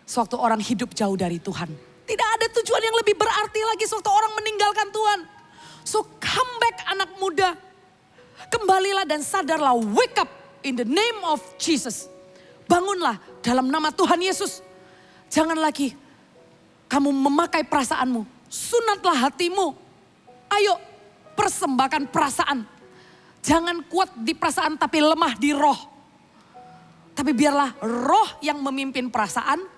sewaktu orang hidup jauh dari Tuhan. Tidak ada tujuan yang lebih berarti lagi sewaktu orang meninggalkan Tuhan. So come back anak muda. Kembalilah dan sadarlah, wake up in the name of Jesus. Bangunlah dalam nama Tuhan Yesus. Jangan lagi kamu memakai perasaanmu. Sunatlah hatimu. Ayo persembahkan perasaan. Jangan kuat di perasaan tapi lemah di roh. Tapi biarlah roh yang memimpin perasaan.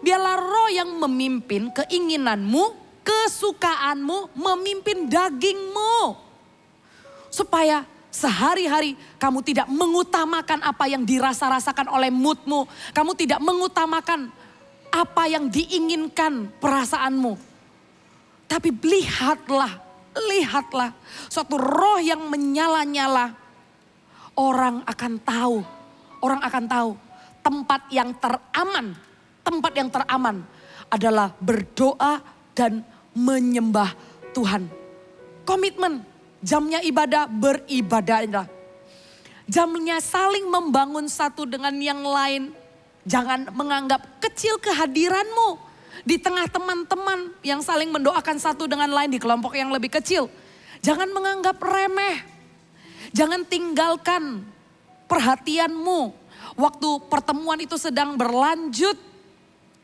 Biarlah roh yang memimpin keinginanmu, kesukaanmu, memimpin dagingmu. Supaya sehari-hari kamu tidak mengutamakan apa yang dirasa-rasakan oleh moodmu. Kamu tidak mengutamakan apa yang diinginkan perasaanmu. Tapi lihatlah. Suatu roh yang menyala-nyala. Orang akan tahu tempat yang teraman. Tempat yang teraman adalah berdoa dan menyembah Tuhan. Komitmen, jamnya ibadah, beribadahlah. Jamnya saling membangun satu dengan yang lain. Jangan menganggap kecil kehadiranmu di tengah teman-teman yang saling mendoakan satu dengan lain di kelompok yang lebih kecil. Jangan menganggap remeh. Jangan tinggalkan perhatianmu waktu pertemuan itu sedang berlanjut.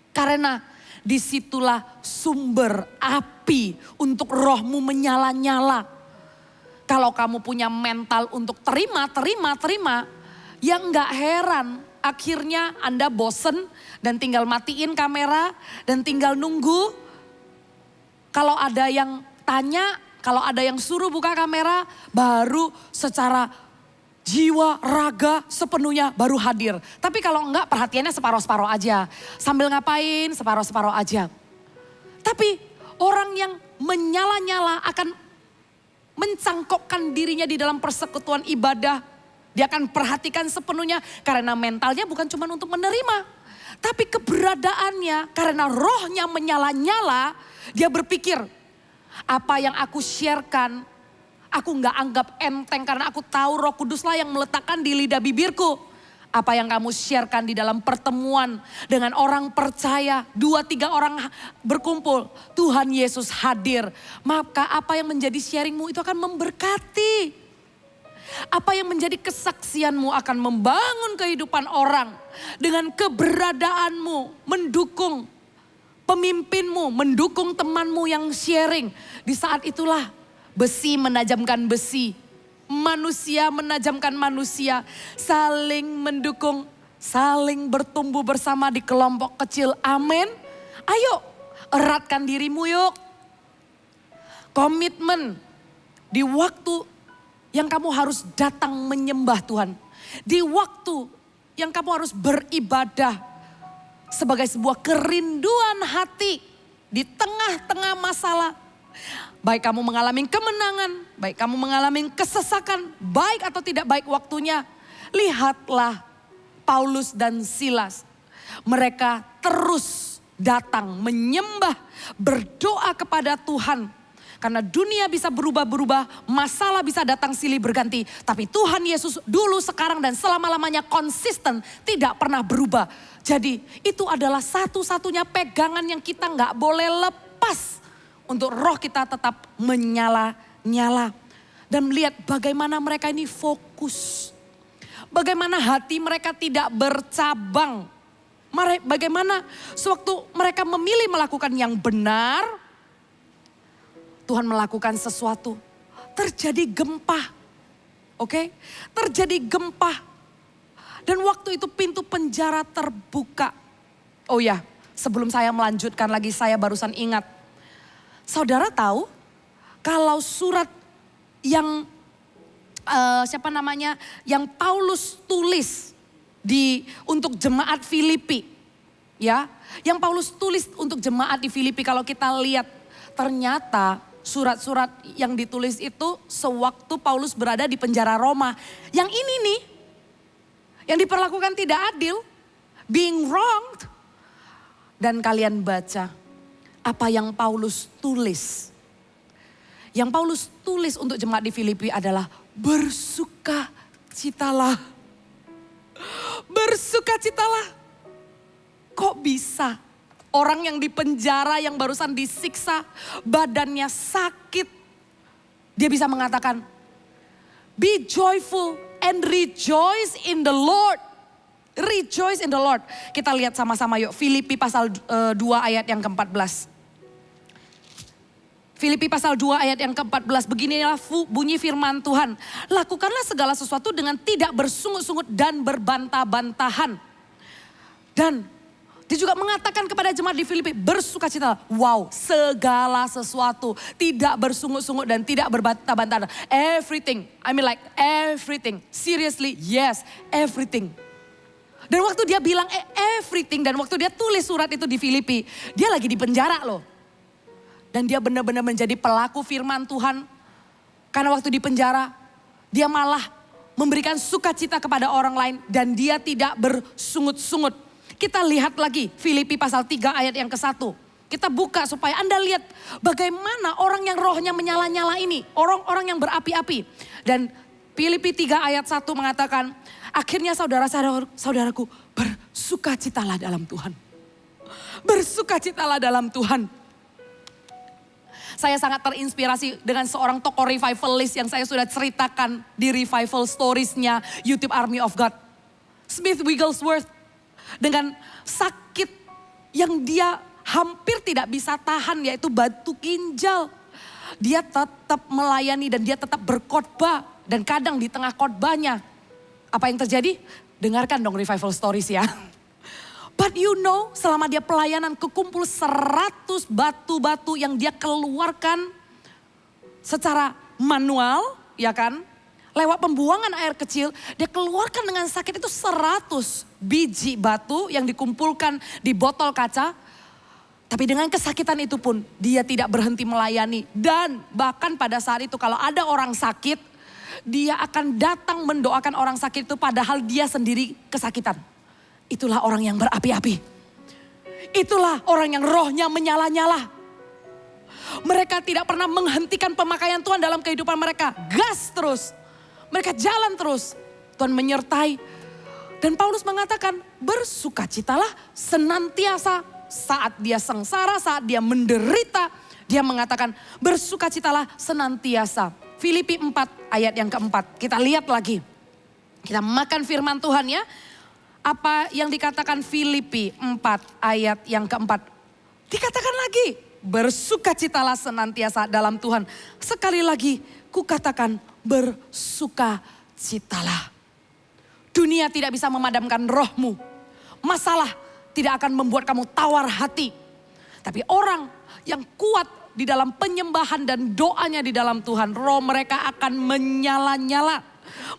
Karena disitulah sumber api untuk rohmu menyala-nyala. Kalau kamu punya mental untuk terima. Ya enggak heran akhirnya Anda bosen dan tinggal matiin kamera dan tinggal nunggu. Kalau ada yang tanya, Kalau ada yang suruh buka kamera, baru secara jiwa, raga sepenuhnya baru hadir. Tapi kalau enggak, perhatiannya separuh-separuh aja. Sambil ngapain, separuh-separuh aja. Tapi orang yang menyala-nyala akan mencangkokkan dirinya di dalam persekutuan ibadah. Dia akan perhatikan sepenuhnya karena mentalnya bukan cuma untuk menerima. Tapi keberadaannya karena rohnya menyala-nyala, dia berpikir, apa yang aku sharekan, aku nggak anggap enteng karena aku tahu Roh Kuduslah yang meletakkan di lidah bibirku. Apa yang kamu sharekan di dalam pertemuan dengan orang percaya, 2-3 orang berkumpul, Tuhan Yesus hadir. Maka apa yang menjadi sharingmu itu akan memberkati. Apa yang menjadi kesaksianmu akan membangun kehidupan orang. Dengan keberadaanmu mendukung pemimpinmu, mendukung temanmu yang sharing. Di saat itulah besi menajamkan besi. Manusia menajamkan manusia. Saling mendukung, saling bertumbuh bersama di kelompok kecil. Amin. Ayo eratkan dirimu yuk. Komitmen di waktu yang kamu harus datang menyembah Tuhan. Di waktu yang kamu harus beribadah sebagai sebuah kerinduan hati di tengah-tengah masalah. Baik kamu mengalami kemenangan, baik kamu mengalami kesesakan, baik atau tidak baik waktunya. Lihatlah Paulus dan Silas. Mereka terus datang menyembah, berdoa kepada Tuhan. Karena dunia bisa berubah-berubah, masalah bisa datang silih berganti. Tapi Tuhan Yesus dulu, sekarang, dan selama-lamanya konsisten, tidak pernah berubah. Jadi itu adalah satu-satunya pegangan yang kita nggak boleh lepas. Untuk roh kita tetap menyala-nyala. Dan melihat bagaimana mereka ini fokus. Bagaimana hati mereka tidak bercabang. Bagaimana sewaktu mereka memilih melakukan yang benar, Tuhan melakukan sesuatu. Terjadi gempa. Oke? Terjadi gempa. Dan waktu itu pintu penjara terbuka. Oh ya, sebelum saya melanjutkan lagi, saya barusan ingat. Saudara tahu kalau surat yang yang Paulus tulis untuk jemaat Filipi, ya, yang Paulus tulis untuk jemaat di Filipi, kalau kita lihat ternyata surat-surat yang ditulis itu sewaktu Paulus berada di penjara Roma. Yang ini nih, yang diperlakukan tidak adil, being wronged. Dan kalian baca apa yang Paulus tulis. Yang Paulus tulis untuk jemaat di Filipi adalah bersukacitalah. Bersukacitalah. Kok bisa? Orang yang di penjara, yang barusan disiksa, badannya sakit. Dia bisa mengatakan, be joyful and rejoice in the Lord. Rejoice in the Lord. Kita lihat sama-sama yuk, Filipi pasal 2 ayat yang ke-14. Filipi pasal 2 ayat yang ke-14, beginilah bunyi firman Tuhan. Lakukanlah segala sesuatu dengan tidak bersungut-sungut dan berbantah-bantahan. Dan dia juga mengatakan kepada jemaat di Filipi, bersukacita. Wow, segala sesuatu. Tidak bersungut-sungut dan tidak berbantah-bantahan. Everything, everything. Seriously, yes, everything. Dan waktu dia bilang everything, dan waktu dia tulis surat itu di Filipi, dia lagi di penjara loh. Dan dia benar-benar menjadi pelaku firman Tuhan. Karena waktu di penjara, dia malah memberikan sukacita kepada orang lain. Dan dia tidak bersungut-sungut. Kita lihat lagi Filipi pasal 3 ayat yang ke-1. Kita buka supaya Anda lihat bagaimana orang yang rohnya menyala-nyala ini. Orang-orang yang berapi-api. Dan Filipi 3 ayat 1 mengatakan, akhirnya saudara-saudaraku, bersukacitalah dalam Tuhan. Bersukacitalah dalam Tuhan. Saya sangat terinspirasi dengan seorang tokoh revivalist yang saya sudah ceritakan di revival storiesnya YouTube Army of God. Smith Wigglesworth. Dengan sakit yang dia hampir tidak bisa tahan, yaitu batu ginjal. Dia tetap melayani dan dia tetap berkhotbah. Dan kadang di tengah khotbahnya, apa yang terjadi? Dengarkan dong revival stories ya. But you know, selama dia pelayanan kekumpul 100 batu-batu yang dia keluarkan. secara manual, ya kan? Lewat pembuangan air kecil, dia keluarkan dengan sakit itu 100 biji batu yang dikumpulkan di botol kaca. Tapi dengan kesakitan itu pun dia tidak berhenti melayani. Dan bahkan pada saat itu kalau ada orang sakit, dia akan datang mendoakan orang sakit itu padahal dia sendiri kesakitan. Itulah orang yang berapi-api. Itulah orang yang rohnya menyala-nyala. Mereka tidak pernah menghentikan pemakaian Tuhan dalam kehidupan mereka. Gas terus. Mereka jalan terus. Tuhan menyertai. Dan Paulus mengatakan bersukacitalah senantiasa saat dia sengsara, saat dia menderita. Dia mengatakan bersukacitalah senantiasa. Filipi 4 ayat yang keempat. Kita lihat lagi. Kita makan firman Tuhan ya. Apa yang dikatakan Filipi 4 ayat yang keempat. Dikatakan lagi. Bersukacitalah senantiasa dalam Tuhan. Sekali lagi kukatakan bersukacitalah. Dunia tidak bisa memadamkan rohmu. Masalah tidak akan membuat kamu tawar hati. Tapi orang yang kuat di dalam penyembahan dan doanya di dalam Tuhan, roh mereka akan menyala-nyala.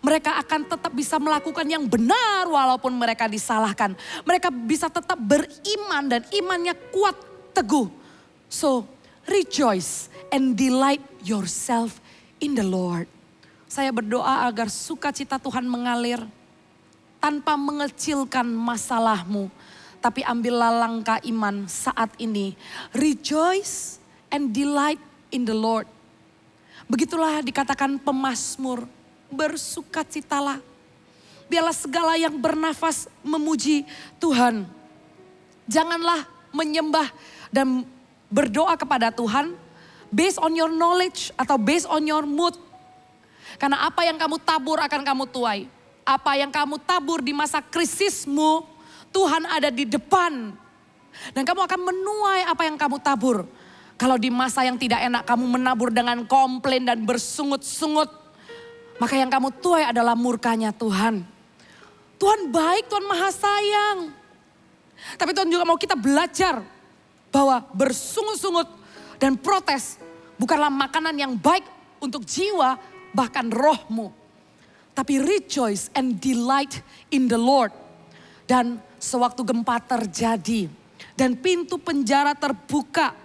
Mereka akan tetap bisa melakukan yang benar walaupun mereka disalahkan. Mereka bisa tetap beriman dan imannya kuat, teguh. So, rejoice and delight yourself in the Lord. Saya berdoa agar sukacita Tuhan mengalir tanpa mengecilkan masalahmu. Tapi ambillah langkah iman saat ini. Rejoice and delight in the Lord. Begitulah dikatakan pemazmur, bersukacitalah. Biarlah segala yang bernafas memuji Tuhan. Janganlah menyembah dan berdoa kepada Tuhan based on your knowledge atau based on your mood. Karena apa yang kamu tabur akan kamu tuai. Apa yang kamu tabur di masa krisismu, Tuhan ada di depan. Dan kamu akan menuai apa yang kamu tabur. Kalau di masa yang tidak enak kamu menabur dengan komplain dan bersungut-sungut, maka yang kamu tuai adalah murkanya Tuhan. Tuhan baik, Tuhan maha sayang. Tapi Tuhan juga mau kita belajar bahwa bersungut-sungut dan protes bukanlah makanan yang baik untuk jiwa bahkan rohmu. Tapi rejoice and delight in the Lord. Dan sewaktu gempa terjadi dan pintu penjara terbuka.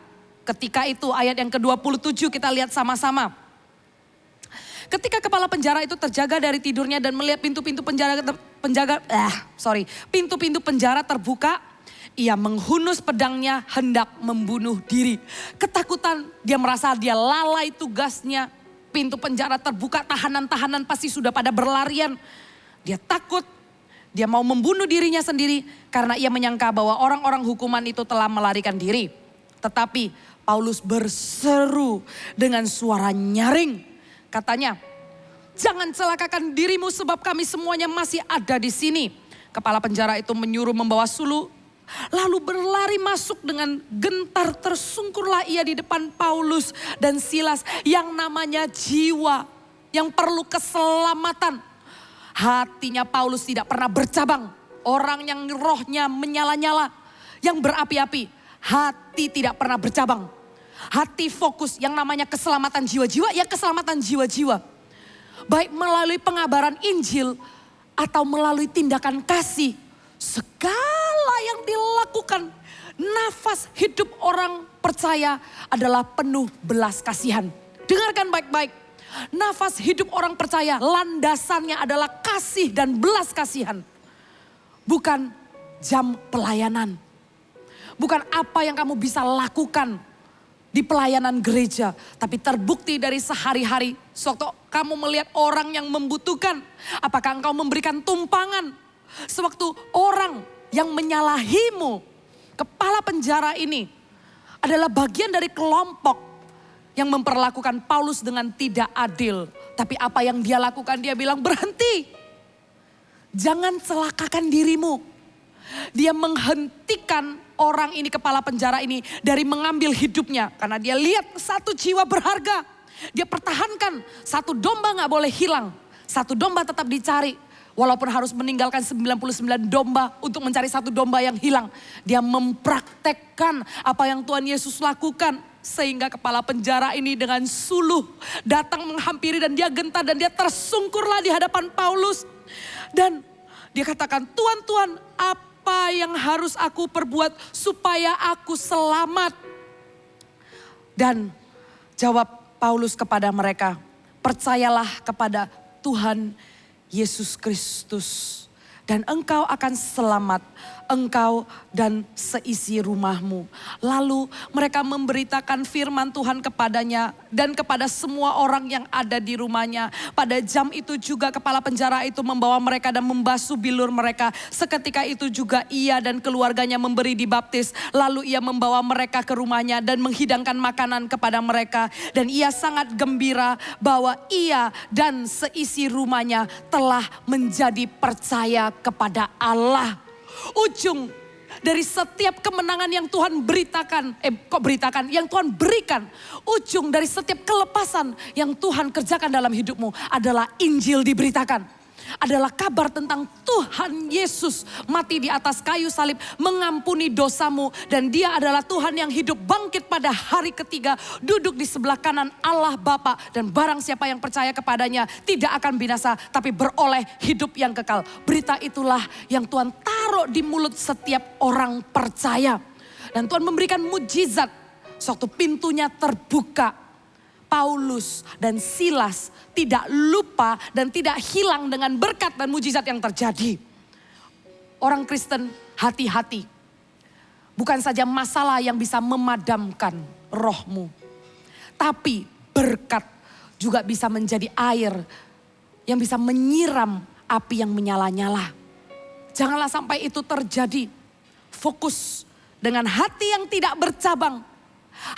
Ketika itu ayat yang ke-27 kita lihat sama-sama. Ketika kepala penjara itu terjaga dari tidurnya dan melihat pintu-pintu pintu-pintu penjara terbuka, ia menghunus pedangnya hendak membunuh diri. Ketakutan, dia merasa dia lalai tugasnya. Pintu penjara terbuka, tahanan-tahanan pasti sudah pada berlarian. Dia takut, dia mau membunuh dirinya sendiri karena ia menyangka bahwa orang-orang hukuman itu telah melarikan diri. Tetapi Paulus berseru dengan suara nyaring. Katanya, jangan celakakan dirimu sebab kami semuanya masih ada di sini. Kepala penjara itu menyuruh membawa suluh. Lalu berlari masuk dengan gentar, tersungkurlah ia di depan Paulus dan Silas yang namanya jiwa, yang perlu keselamatan. Hatinya Paulus tidak pernah bercabang. Orang yang rohnya menyala-nyala, yang berapi-api. Hati tidak pernah bercabang. Hati fokus yang namanya keselamatan jiwa-jiwa, ya keselamatan jiwa-jiwa. Baik melalui pengabaran Injil atau melalui tindakan kasih. Segala yang dilakukan, nafas hidup orang percaya adalah penuh belas kasihan. Dengarkan baik-baik. Nafas hidup orang percaya landasannya adalah kasih dan belas kasihan. Bukan jam pelayanan. Bukan apa yang kamu bisa lakukan di pelayanan gereja. Tapi terbukti dari sehari-hari. Sewaktu kamu melihat orang yang membutuhkan. Apakah engkau memberikan tumpangan? Sewaktu orang yang menyalahimu. Kepala penjara ini adalah bagian dari kelompok yang memperlakukan Paulus dengan tidak adil. Tapi apa yang dia lakukan, dia bilang berhenti. Jangan celakakan dirimu. Dia menghentikan orang ini, kepala penjara ini, dari mengambil hidupnya. Karena dia lihat satu jiwa berharga. Dia pertahankan, satu domba gak boleh hilang. Satu domba tetap dicari. Walaupun harus meninggalkan 99 domba untuk mencari satu domba yang hilang. Dia mempraktekkan apa yang Tuhan Yesus lakukan. Sehingga kepala penjara ini dengan suluh datang menghampiri dan dia gentar dan dia tersungkurlah di hadapan Paulus. Dan dia katakan, Tuhan, Tuhan, apa yang harus aku perbuat supaya aku selamat? Dan jawab Paulus kepada mereka, percayalah kepada Tuhan Yesus Kristus dan engkau akan selamat, engkau dan seisi rumahmu. Lalu mereka memberitakan firman Tuhan kepadanya dan kepada semua orang yang ada di rumahnya. Pada jam itu juga kepala penjara itu membawa mereka dan membasuh bilur mereka. Seketika itu juga ia dan keluarganya memberi dibaptis. Lalu ia membawa mereka ke rumahnya dan menghidangkan makanan kepada mereka. Dan ia sangat gembira bahwa ia dan seisi rumahnya telah menjadi percaya kepada Allah. Ujung dari setiap kemenangan yang Tuhan yang Tuhan berikan. Ujung dari setiap kelepasan yang Tuhan kerjakan dalam hidupmu adalah Injil diberitakan. Adalah kabar tentang Tuhan Yesus mati di atas kayu salib mengampuni dosamu. Dan dia adalah Tuhan yang hidup bangkit pada hari ketiga. Duduk di sebelah kanan Allah Bapa. Dan barang siapa yang percaya kepadanya tidak akan binasa tapi beroleh hidup yang kekal. Berita itulah yang Tuhan taruh di mulut setiap orang percaya. Dan Tuhan memberikan mujizat. Suatu pintunya terbuka. Paulus dan Silas tidak lupa dan tidak hilang dengan berkat dan mujizat yang terjadi. Orang Kristen hati-hati. Bukan saja masalah yang bisa memadamkan rohmu. Tapi berkat juga bisa menjadi air yang bisa menyiram api yang menyala-nyala. Janganlah sampai itu terjadi. Fokus dengan hati yang tidak bercabang.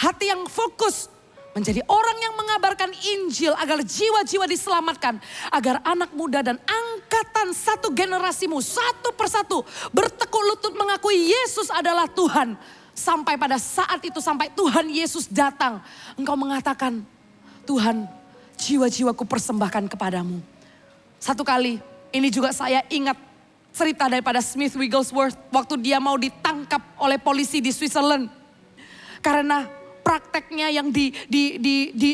Hati yang fokus menjadi orang yang mengabarkan Injil agar jiwa-jiwa diselamatkan. Agar anak muda dan angkatan satu generasimu satu persatu bertekuk lutut mengakui Yesus adalah Tuhan. Sampai pada saat itu, sampai Tuhan Yesus datang. Engkau mengatakan, Tuhan, jiwa-jiwaku persembahkan kepadamu. Satu kali, ini juga saya ingat cerita daripada Smith Wigglesworth. Waktu dia mau ditangkap oleh polisi di Switzerland. Karena prakteknya yang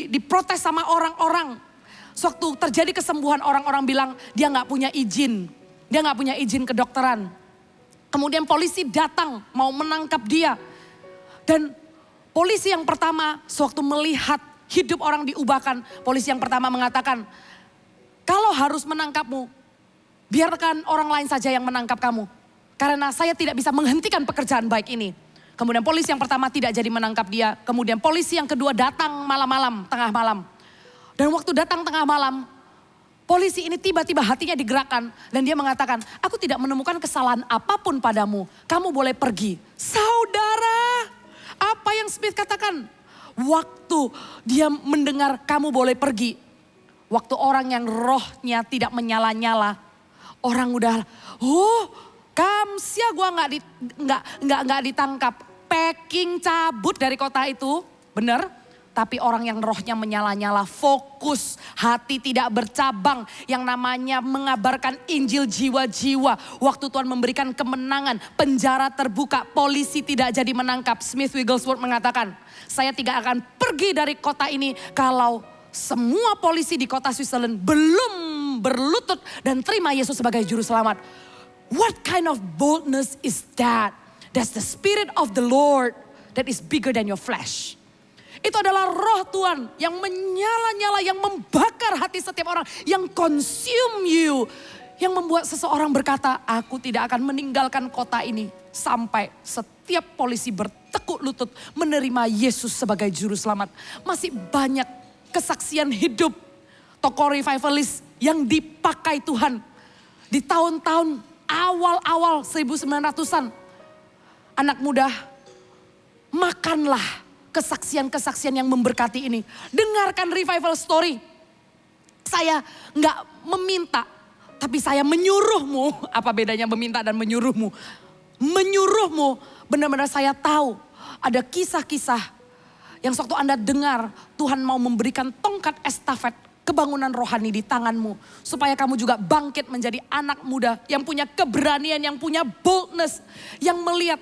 diprotes sama orang-orang. Sewaktu terjadi kesembuhan, orang-orang bilang dia gak punya izin. Dia gak punya izin kedokteran. Kemudian polisi datang mau menangkap dia. Dan polisi yang pertama sewaktu melihat hidup orang diubahkan. Polisi yang pertama mengatakan, kalau harus menangkapmu, biarkan orang lain saja yang menangkap kamu. Karena saya tidak bisa menghentikan pekerjaan baik ini. Kemudian polisi yang pertama tidak jadi menangkap dia. Kemudian polisi yang kedua datang malam-malam, tengah malam. Dan waktu datang tengah malam, polisi ini tiba-tiba hatinya digerakkan. Dan dia mengatakan, aku tidak menemukan kesalahan apapun padamu. Kamu boleh pergi. Saudara, apa yang Smith katakan? Waktu dia mendengar kamu boleh pergi. Waktu orang yang rohnya tidak menyala-nyala. Orang udah, kamsia gue nggak ditangkap, packing cabut dari kota itu, bener. Tapi orang yang rohnya menyala-nyala, fokus, hati tidak bercabang, yang namanya mengabarkan Injil jiwa-jiwa. Waktu Tuhan memberikan kemenangan, penjara terbuka, polisi tidak jadi menangkap. Smith Wigglesworth mengatakan, saya tidak akan pergi dari kota ini kalau semua polisi di kota Switzerland belum berlutut dan terima Yesus sebagai juru selamat. What kind of boldness is that? That's the spirit of the Lord that is bigger than your flesh. Itu adalah roh Tuhan yang menyala-nyala, yang membakar hati setiap orang, yang consume you. Yang membuat seseorang berkata, aku tidak akan meninggalkan kota ini. Sampai setiap polisi bertekuk lutut menerima Yesus sebagai juru selamat. Masih banyak kesaksian hidup tokoh revivalis yang dipakai Tuhan di tahun-tahun awal-awal 1900-an. Anak muda, makanlah kesaksian-kesaksian yang memberkati ini. Dengarkan revival story. Saya nggak meminta, tapi saya menyuruhmu. Apa bedanya meminta dan menyuruhmu? Menyuruhmu, benar-benar saya tahu ada kisah-kisah yang sewaktu Anda dengar Tuhan mau memberikan tongkat estafet kebangunan rohani di tanganmu. Supaya kamu juga bangkit menjadi anak muda yang punya keberanian, yang punya boldness. Yang melihat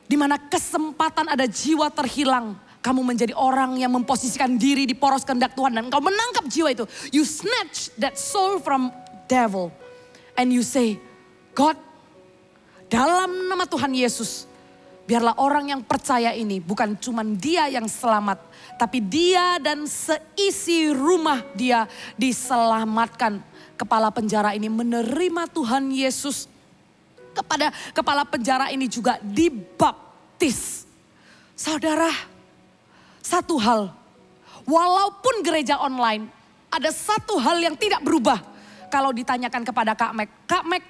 di mana kesempatan ada jiwa terhilang. Kamu menjadi orang yang memposisikan diri di poros kehendak Tuhan. Dan engkau menangkap jiwa itu. You snatch that soul from devil. And you say, God, dalam nama Tuhan Yesus, biarlah orang yang percaya ini bukan cuma dia yang selamat. Tapi dia dan seisi rumah dia diselamatkan. Kepala penjara ini menerima Tuhan Yesus. Kepada kepala penjara ini juga dibaptis. Saudara, satu hal, walaupun gereja online, ada satu hal yang tidak berubah. Kalau ditanyakan kepada Kak Mek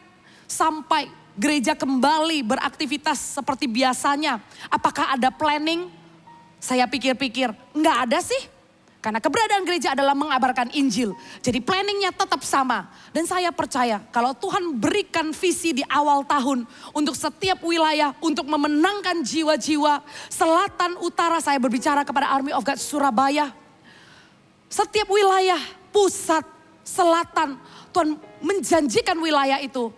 sampai gereja kembali beraktivitas seperti biasanya, apakah ada planning? Saya pikir-pikir, enggak ada sih. Karena keberadaan gereja adalah mengabarkan Injil. Jadi planningnya tetap sama. Dan saya percaya kalau Tuhan berikan visi di awal tahun untuk setiap wilayah, untuk memenangkan jiwa-jiwa. Selatan, utara, saya berbicara kepada Army of God Surabaya. Setiap wilayah, pusat, selatan, Tuhan menjanjikan wilayah itu.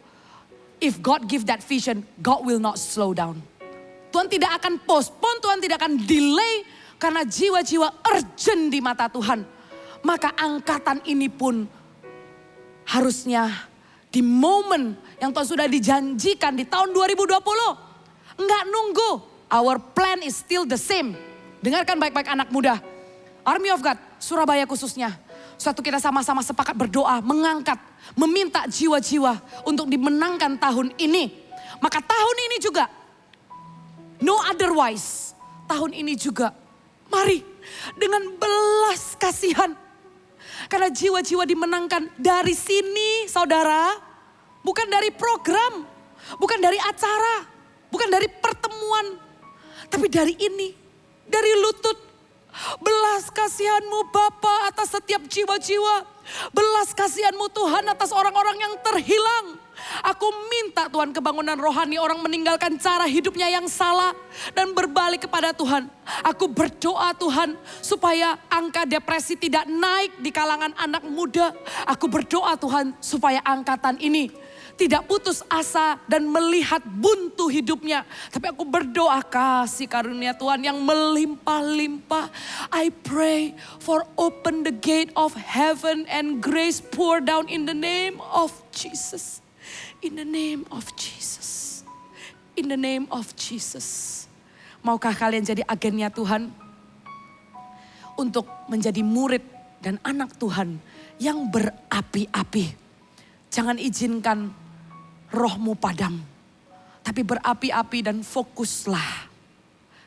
If God give that vision, God will not slow down. Tuhan tidak akan postpone, Tuhan tidak akan delay. Karena jiwa-jiwa urgent di mata Tuhan. Maka angkatan ini pun harusnya di momen yang Tuhan sudah dijanjikan di tahun 2020. Enggak nunggu. Our plan is still the same. Dengarkan baik-baik anak muda. Army of God, Surabaya khususnya. Suatu kita sama-sama sepakat berdoa, mengangkat, meminta jiwa-jiwa untuk dimenangkan tahun ini. Maka tahun ini juga, no otherwise, tahun ini juga, mari dengan belas kasihan. Karena jiwa-jiwa dimenangkan dari sini saudara. Bukan dari program. Bukan dari acara. Bukan dari pertemuan. Tapi dari ini. Dari lutut. Belas kasihanmu Bapa atas setiap jiwa-jiwa. Belas kasihanmu Tuhan atas orang-orang yang terhilang. Aku minta Tuhan kebangunan rohani, orang meninggalkan cara hidupnya yang salah dan berbalik kepada Tuhan. Aku berdoa Tuhan supaya angka depresi tidak naik di kalangan anak muda. Aku berdoa Tuhan supaya angkatan ini tidak putus asa dan melihat buntu hidupnya. Tapi aku berdoa kasih karunia Tuhan yang melimpah-limpah. I pray for open the gate of heaven and grace pour down in the name of Jesus. In the name of Jesus. In the name of Jesus. Maukah kalian jadi agennya Tuhan? Untuk menjadi murid dan anak Tuhan yang berapi-api. Jangan izinkan rohmu padam. Tapi berapi-api dan fokuslah.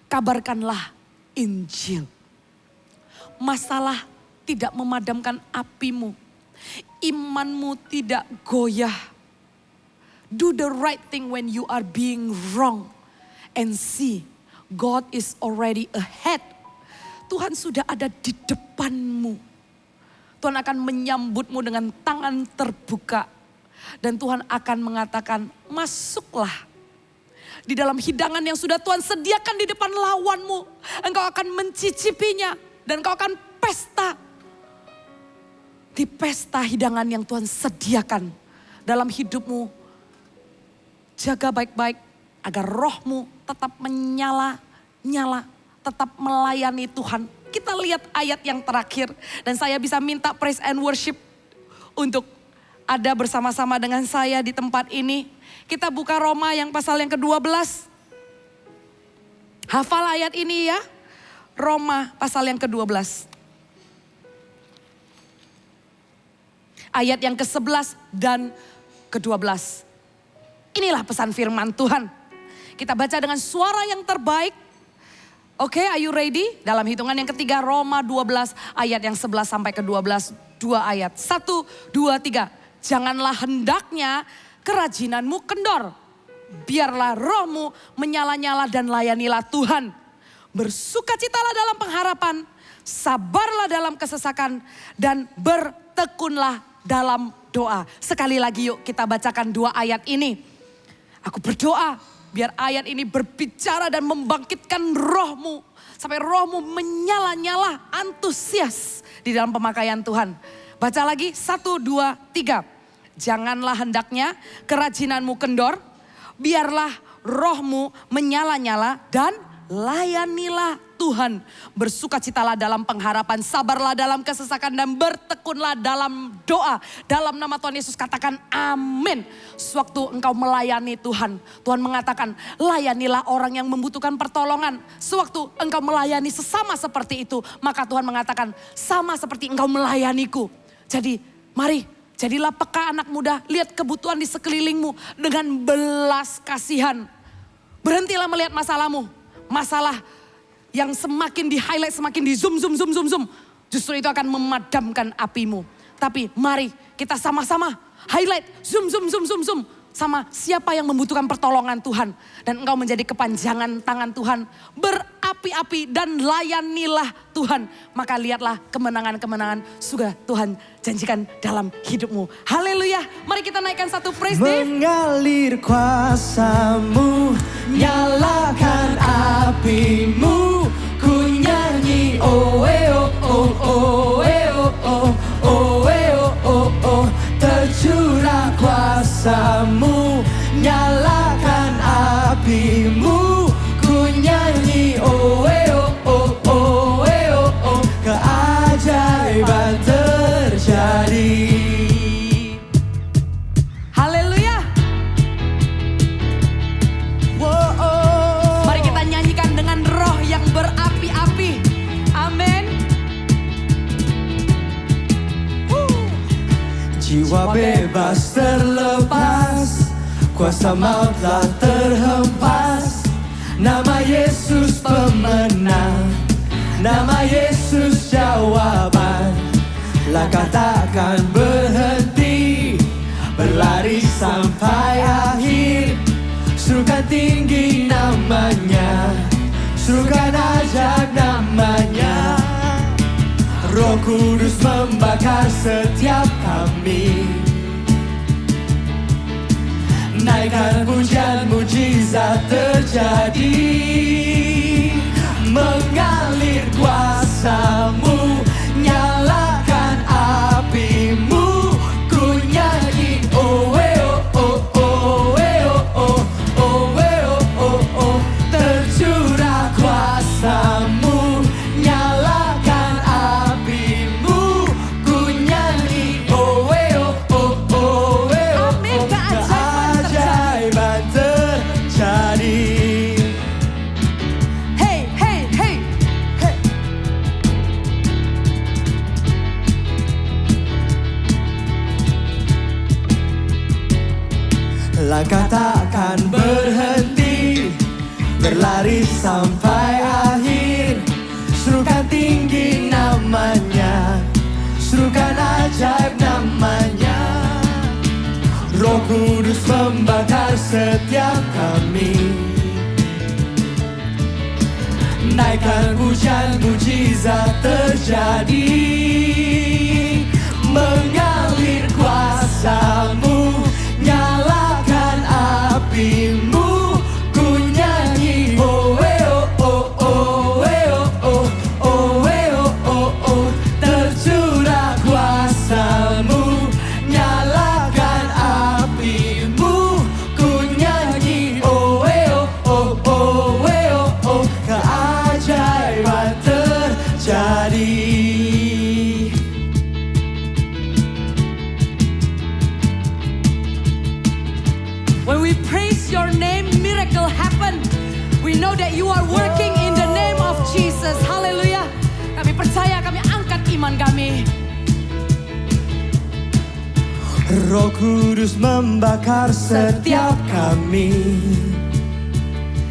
Kabarkanlah Injil. Masalah tidak memadamkan apimu. Imanmu tidak goyah. Do the right thing when you are being wrong. And see, God is already ahead. Tuhan sudah ada di depanmu. Tuhan akan menyambutmu dengan tangan terbuka. Dan Tuhan akan mengatakan, masuklah. Di dalam hidangan yang sudah Tuhan sediakan di depan lawanmu. Engkau akan mencicipinya. Dan engkau akan pesta. Di pesta hidangan yang Tuhan sediakan dalam hidupmu. Jaga baik-baik agar rohmu tetap menyala-nyala, tetap melayani Tuhan. Kita lihat ayat yang terakhir dan saya bisa minta praise and worship untuk ada bersama-sama dengan saya di tempat ini. Kita buka Roma yang pasal yang ke-12. Hafal ayat ini ya. Roma pasal yang ke-12. Ayat yang ke-11 dan ke-12. Inilah pesan firman Tuhan. Kita baca dengan suara yang terbaik. Oke, are you ready? Dalam hitungan yang ketiga Roma 12 ayat yang 11 sampai ke-12. 2 ayat. 1, 2, 3. Janganlah hendaknya kerajinanmu kendor. Biarlah rohmu menyala-nyala dan layanilah Tuhan. Bersukacitalah dalam pengharapan. Sabarlah dalam kesesakan. Dan bertekunlah dalam doa. Sekali lagi yuk kita bacakan 2 ayat ini. Aku berdoa biar ayat ini berbicara dan membangkitkan rohmu. Sampai rohmu menyala-nyala antusias di dalam pemakaian Tuhan. Baca lagi, 1, 2, 3. Janganlah hendaknya kerajinanmu kendor, biarlah rohmu menyala-nyala dan layanilah Tuhan. Bersukacitalah dalam pengharapan, sabarlah dalam kesesakan dan bertekunlah dalam doa. Dalam nama Tuhan Yesus katakan amin. Sewaktu engkau melayani Tuhan, Tuhan mengatakan layanilah orang yang membutuhkan pertolongan. Sewaktu engkau melayani sesama seperti itu, maka Tuhan mengatakan sama seperti engkau melayaniku. Jadi mari jadilah peka anak muda, lihat kebutuhan di sekelilingmu dengan belas kasihan. Berhentilah melihat masalahmu. Masalah yang semakin di highlight, semakin di zoom. Justru itu akan memadamkan apimu. Tapi mari kita sama-sama highlight, zoom. Sama siapa yang membutuhkan pertolongan Tuhan. Dan engkau menjadi kepanjangan tangan Tuhan. Berapi-api dan layanilah Tuhan. Maka lihatlah kemenangan-kemenangan sudah Tuhan janjikan dalam hidupmu. Haleluya. Mari kita naikkan satu praise Dave. Mengalir kuasa-Mu, nyalakan apimu. Ku nyanyi oh oh oh oh oh oh oh oh. Tercurah kuasa-Mu, nyalakan apimu. Ku nyanyi oh oh oh oh oh. Keajaiban terjadi. Haleluya. Mari kita nyanyikan dengan roh yang berapi-api. Amin. Jiwa bebas terlepas, kuasa maut telah terhempas. Nama Yesus pemenang, nama Yesus jawaban. Langkah takkan berhenti, berlari sampai akhir. Serukan tinggi namanya, serukan ajaib namanya. Roh Kudus membakar setiap kami. Naikkan pujian, mujizat terjadi. Mengalir kuasa-Mu, nyalakan apimu. Ku nyanyi oh oh oh oh oh oh oh oh. Tercurah kuasa-Mu, nyalakan apimu. Ku nyanyi oh oh oh oh oh. Amin, Keajaiban terjadi. Hey. Langkah takkan berhenti, berlari sampai akhir. Serukan tinggi namanya, serukan ajaib namanya. Roh Kudus membakar setiap kami. Naikkan pujian, mujizat terjadi. Mengalir kuasa-Mu, nyalakan apimu. Ku nyanyi oh oh oh oh oh oh oh oh. Tercurah kuasa-Mu, nyalakan apimu. Ku nyanyi oh oh oh oh oh. Keajaiban terjadi. When we praise your name, miracle happen. We know that you are working in the name of Jesus. Haleluya. Kami percaya, kami angkat iman kami. Roh Kudus membakar setiap kami.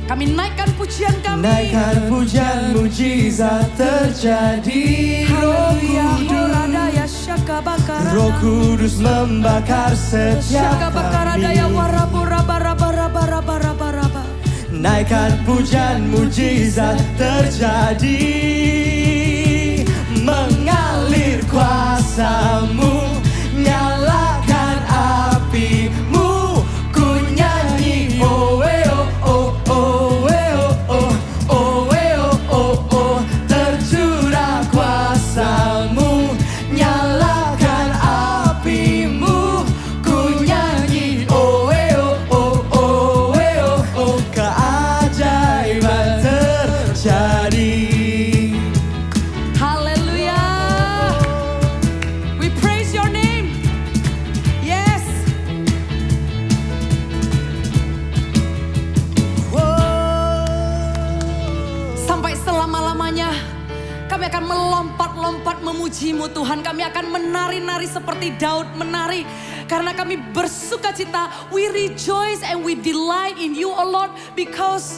Kami naikkan pujian kami. Naikkan pujian, mujizat terjadi. Haleluya. Horadaya syakabakara. Roh Kudus membakar setiap Syakabakaradaya kami. warabu-raba-raba-raba-raba-raba-raba. Naikkan pujian, mujizat terjadi. Mengalir kuasa-Mu, nyalakan apimu. Ku nyanyi oh oh oh oh oh oh oh oh. Tercurah kuasa-Mu, nyalakan Kami akan melompat-lompat memuji-Mu Tuhan. Kami akan menari-nari seperti Daud menari. Karena kami bersuka cita. We rejoice and we delight in You, O Lord. Because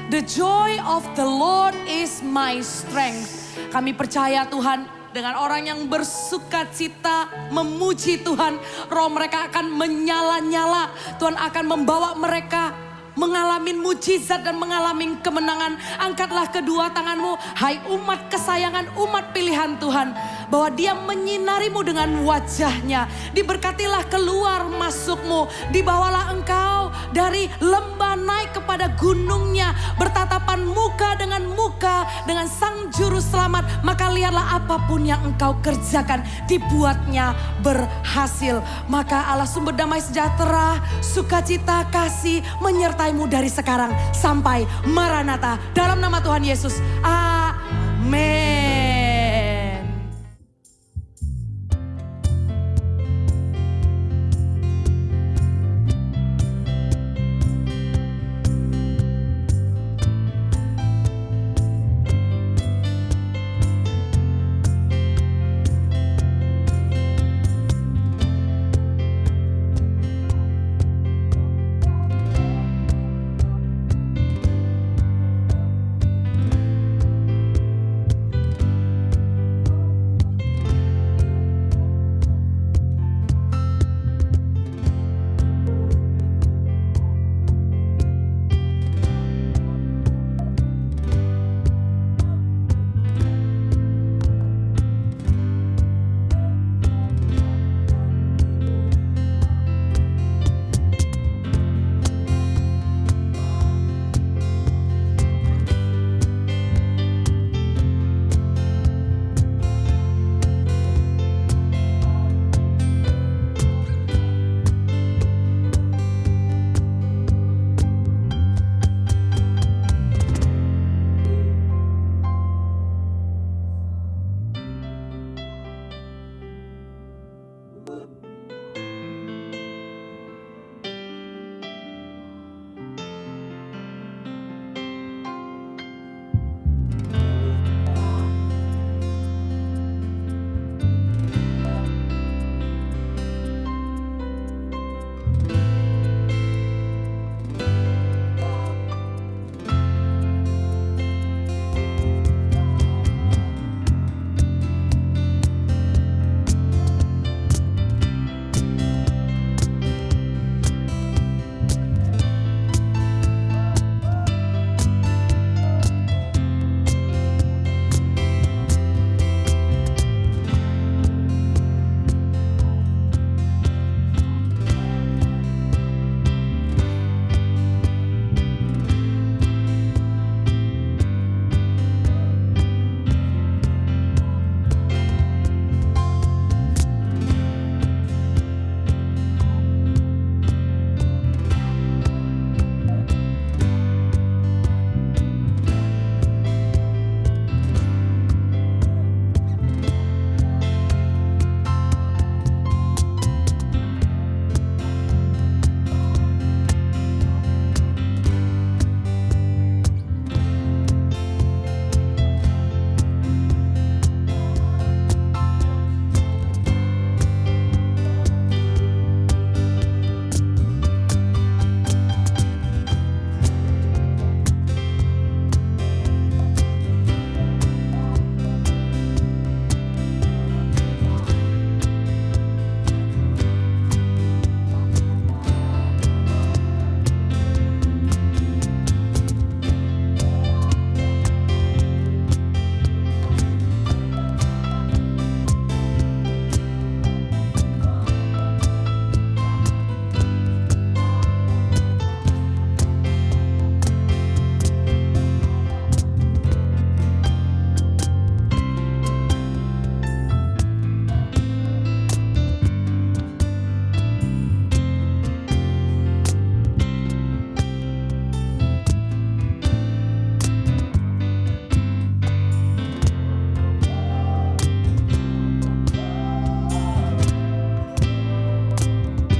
the joy of the Lord is my strength. Kami percaya Tuhan, dengan orang yang bersuka cita memuji Tuhan, roh mereka akan menyala-nyala. Tuhan akan membawa mereka mengalami mujizat dan mengalami kemenangan. Angkatlah kedua tanganmu, hai umat kesayangan, umat pilihan Tuhan, bahwa Dia menyinarimu dengan wajahnya. Diberkatilah keluar masukmu, dibawalah engkau dari lembah naik kepada gunungnya, bertatapan muka dengan Sang Juru Selamat. Maka lihatlah apapun yang engkau kerjakan, dibuatnya berhasil. Maka Allah sumber damai sejahtera, sukacita, kasih menyertaimu dari sekarang sampai Maranatha. Dalam nama Tuhan Yesus. Amin.